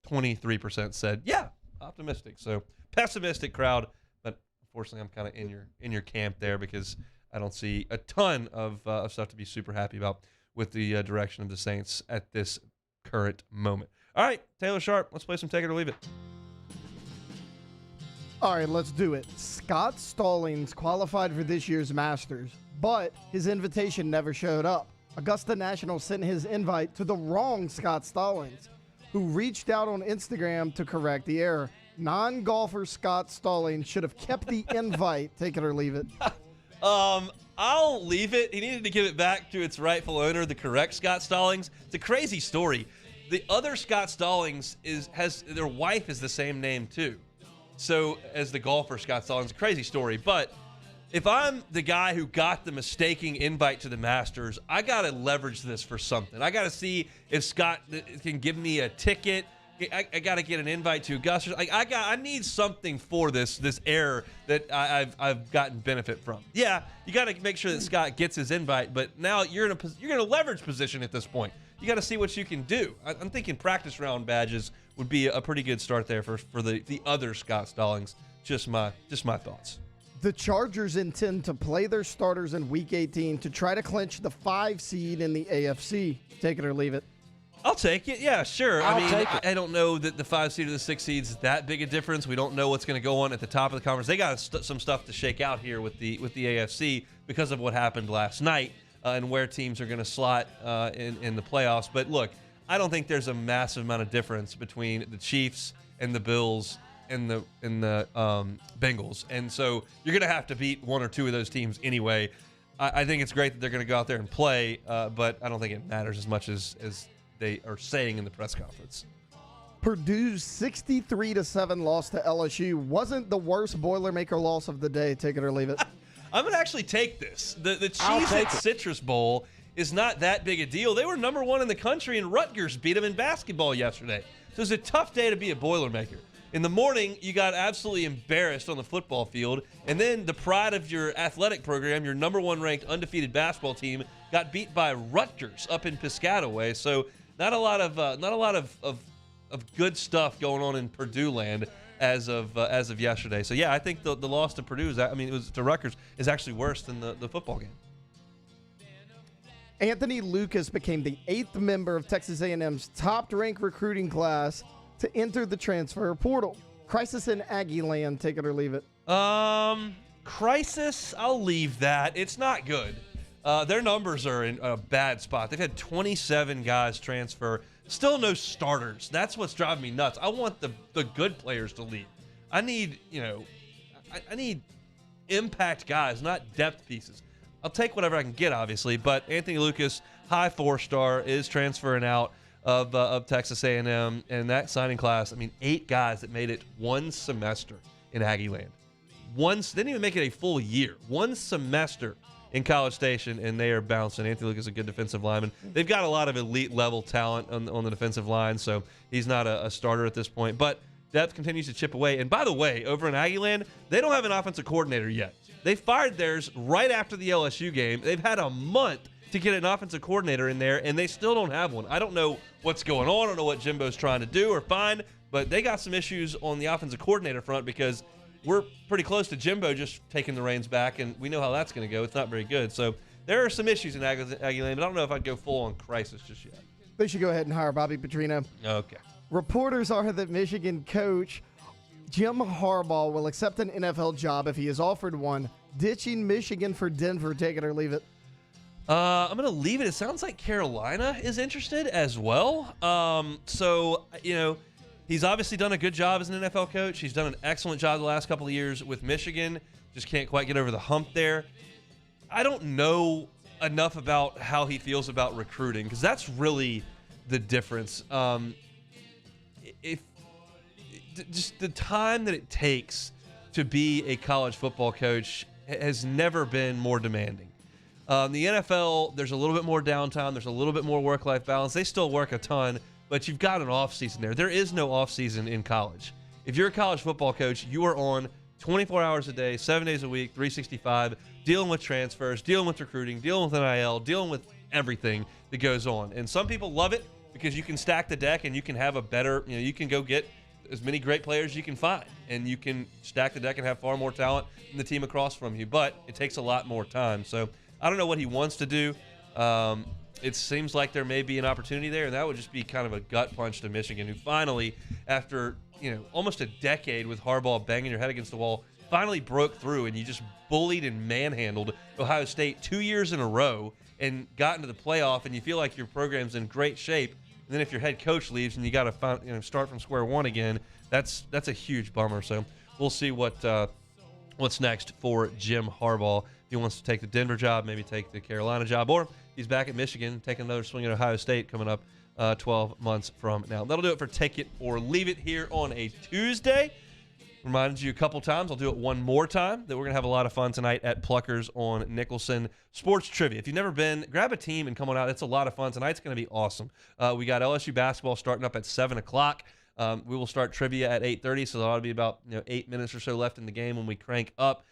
B: 23% said yeah, optimistic. So pessimistic crowd, but unfortunately I'm kind of in your camp there because I don't see a ton of stuff to be super happy about with the direction of the Saints at this current moment. All right, Taylor Sharp, let's play some Take It or Leave It.
T: All right, let's do it. Scott Stallings qualified for this year's Masters, but his invitation never showed up. Augusta National sent his invite to the wrong Scott Stallings, who reached out on Instagram to correct the error. Non-golfer Scott Stallings should have kept the invite. Take it or leave it.
B: I'll leave it. He needed to give it back to its rightful owner, the correct Scott Stallings. It's a crazy story. The other Scott Stallings has their wife is the same name too. So as the golfer Scott Stallings, a crazy story. But if I'm the guy who got the mistaken invite to the Masters, I got to leverage this for something. I got to see if Scott can give me a ticket. I got to get an invite to Augusta. I need something for this error that I've gotten benefit from. Yeah, you got to make sure that Scott gets his invite, but now you're in a leverage position at this point. You got to see what you can do. I'm thinking practice round badges would be a pretty good start there for the other Scott Stallings. Just my thoughts.
T: The Chargers intend to play their starters in Week 18 to try to clinch the 5 seed in the AFC. Take it or leave it.
B: I'll take it. Yeah, sure.
L: I'll take it.
B: I don't know that the 5 seed or the 6 seed is that big a difference. We don't know what's going to go on at the top of the conference. They got some stuff to shake out here with the AFC because of what happened last night and where teams are going to slot in the playoffs. But look, I don't think there's a massive amount of difference between the Chiefs and the Bills and the Bengals, and so you're going to have to beat one or two of those teams anyway. I think it's great that they're going to go out there and play, but I don't think it matters as much as they are saying in the press conference.
T: Purdue's 63-7 loss to LSU wasn't the worst Boilermaker loss of the day. Take it or leave it.
B: I'm going to actually take this. The Cheez-It Citrus Bowl is not that big a deal. They were number 1 in the country, and Rutgers beat them in basketball yesterday. So it's a tough day to be a Boilermaker. In the morning, you got absolutely embarrassed on the football field, and then the pride of your athletic program, your number 1 ranked undefeated basketball team, got beat by Rutgers up in Piscataway. So not a lot of good stuff going on in Purdue land as of yesterday. So yeah, I think the loss to Purdue it was to Rutgers is actually worse than the football game.
T: Anthony Lucas became the 8th member of Texas A&M's top-ranked recruiting class to enter the transfer portal. Crisis in Aggie land, take it or leave it.
B: Crisis, I'll leave that. It's not good. Their numbers are in a bad spot. They've had 27 guys transfer. Still no starters. That's what's driving me nuts. I want the good players to leave. I need impact guys, not depth pieces. I'll take whatever I can get, obviously, but Anthony Lucas, high 4-star, is transferring out. of Texas A&M, and that signing class, I mean, 8 guys that made it one semester in Aggie land. They didn't even make it a full year. One semester in College Station, and they are bouncing. Anthony Luke is a good defensive lineman. They've got a lot of elite level talent on the defensive line, so he's not a starter at this point. But depth continues to chip away. And by the way, over in Aggie land, they don't have an offensive coordinator yet. They fired theirs right after the LSU game. They've had a month to get an offensive coordinator in there, and they still don't have one. I don't know what's going on. I don't know what Jimbo's trying to do or find, but they got some issues on the offensive coordinator front because we're pretty close to Jimbo just taking the reins back, and we know how that's going to go. It's not very good. So there are some issues in Aggie Lane, but I don't know if I'd go full-on crisis just yet.
T: They should go ahead and hire Bobby Petrino.
B: Okay.
T: Reporters are that Michigan coach Jim Harbaugh will accept an NFL job if he is offered one, ditching Michigan for Denver. Take it or leave it.
B: I'm going to leave it. It sounds like Carolina is interested as well. He's obviously done a good job as an NFL coach. He's done an excellent job the last couple of years with Michigan. Just can't quite get over the hump there. I don't know enough about how he feels about recruiting because that's really the difference. Just the time that it takes to be a college football coach has never been more demanding. The NFL, there's a little bit more downtime. There's a little bit more work-life balance. They still work a ton, but you've got an off-season there. There is no off-season in college. If you're a college football coach, you are on 24 hours a day, 7 days a week, 365, dealing with transfers, dealing with recruiting, dealing with NIL, dealing with everything that goes on. And some people love it because you can stack the deck and you can have a better, you can go get as many great players as you can find. And you can stack the deck and have far more talent than the team across from you. But it takes a lot more time. So I don't know what he wants to do. It seems like there may be an opportunity there, and that would just be kind of a gut punch to Michigan, who finally, after almost a decade with Harbaugh banging your head against the wall, finally broke through, and you just bullied and manhandled Ohio State 2 years in a row and got into the playoff, and you feel like your program's in great shape. And then if your head coach leaves and you got to start from square one again, that's a huge bummer. So we'll see what's next for Jim Harbaugh. If he wants to take the Denver job, maybe take the Carolina job, or he's back at Michigan, taking another swing at Ohio State coming up 12 months from now. That'll do it for Take It or Leave It here on a Tuesday. Reminded you a couple times. I'll do it one more time that we're going to have a lot of fun tonight at Pluckers on Nicholson. Sports trivia. If you've never been, grab a team and come on out. It's a lot of fun. Tonight's going to be awesome. We got LSU basketball starting up at 7 o'clock. We will start trivia at 8:30, so there ought to be about 8 minutes or so left in the game when we crank up.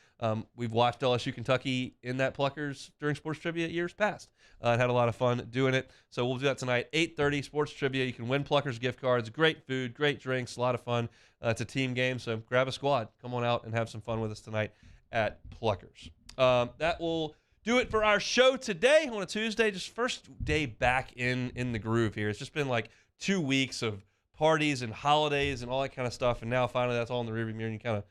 B: We've watched LSU Kentucky in that Pluckers during sports trivia years past and had a lot of fun doing it. So we'll do that tonight, 8:30, sports trivia. You can win Pluckers gift cards, great food, great drinks, a lot of fun. It's a team game, so grab a squad. Come on out and have some fun with us tonight at Pluckers. That will do it for our show today on a Tuesday. Just first day back in the groove here. It's just been like 2 weeks of parties and holidays and all that kind of stuff, and now finally that's all in the rearview mirror and you kind of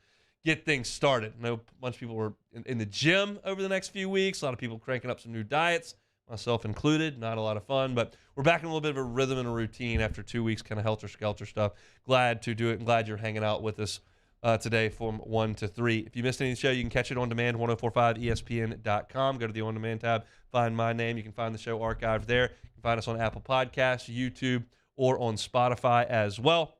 B: get things started. I know a bunch of people were in the gym over the next few weeks. A lot of people cranking up some new diets, myself included. Not a lot of fun, but we're back in a little bit of a rhythm and a routine after 2 weeks kind of helter-skelter stuff. Glad to do it and glad you're hanging out with us today from 1 to 3. If you missed any of the show, you can catch it on demand, 1045ESPN.com. Go to the On Demand tab, find my name. You can find the show archived there. You can find us on Apple Podcasts, YouTube, or on Spotify as well.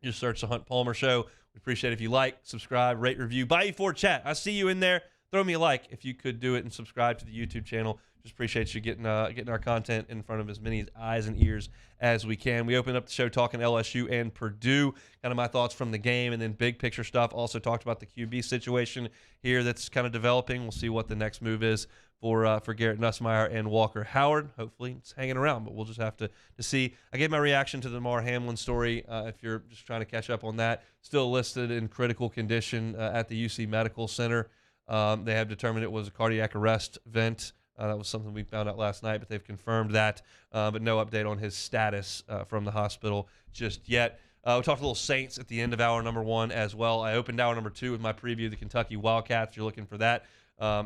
B: Just search The Hunt Palmer Show. We appreciate it if you like, subscribe, rate, review. Bayou for chat. I see you in there. Throw me a like if you could do it and subscribe to the YouTube channel. Just appreciate you getting our content in front of as many eyes and ears as we can. We opened up the show talking LSU and Purdue, kind of my thoughts from the game, and then big picture stuff. Also talked about the QB situation here that's kind of developing. We'll see what the next move is for Garrett Nussmeier and Walker Howard. Hopefully it's hanging around, but we'll just have to see. I gave my reaction to the Damar Hamlin story. If you're just trying to catch up on that, still listed in critical condition at the UC Medical Center. They have determined it was a cardiac arrest event. That was something we found out last night, but they've confirmed that. But no update on his status from the hospital just yet. We talked a little Saints at the end of hour number 1 as well. I opened hour number 2 with my preview of the Kentucky Wildcats. If you're looking for that,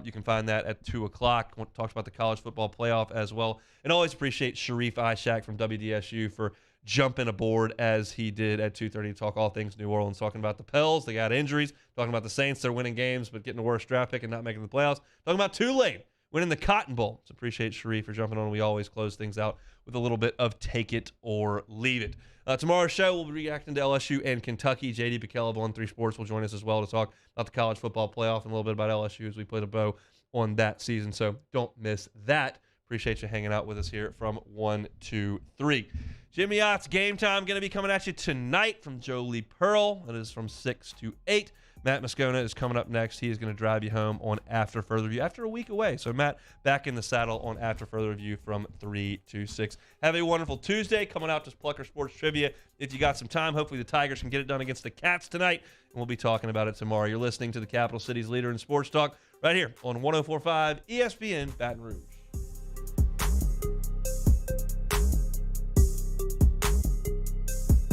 B: you can find that at 2 o'clock. Talked about the college football playoff as well. And always appreciate Sharif Ishak from WDSU for jumping aboard as he did at 2:30 to talk all things New Orleans, talking about the Pels. They got injuries. Talking about the Saints. They're winning games but getting a worse draft pick and not making the playoffs. Talking about Tulane winning the Cotton Bowl. So appreciate Sharif for jumping on. We always close things out with a little bit of take it or leave it. Tomorrow's show, we'll be reacting to LSU and Kentucky. J.D. Bickel on 3 Sports will join us as well to talk about the college football playoff and a little bit about LSU as we put a bow on that season. So don't miss that. Appreciate you hanging out with us here from 1 to 3. Jimmy Ott's Game Time going to be coming at you tonight from Jolie Pearl. It is from 6 to 8. Matt Moscona is coming up next. He is going to drive you home on After Further Review after a week away. So Matt back in the saddle on After Further Review from 3 to 6. Have a wonderful Tuesday. Coming out to Plucker Sports Trivia. If you got some time, hopefully the Tigers can get it done against the Cats tonight. And we'll be talking about it tomorrow. You're listening to the Capital City's leader in sports talk right here on 104.5 ESPN Baton Rouge.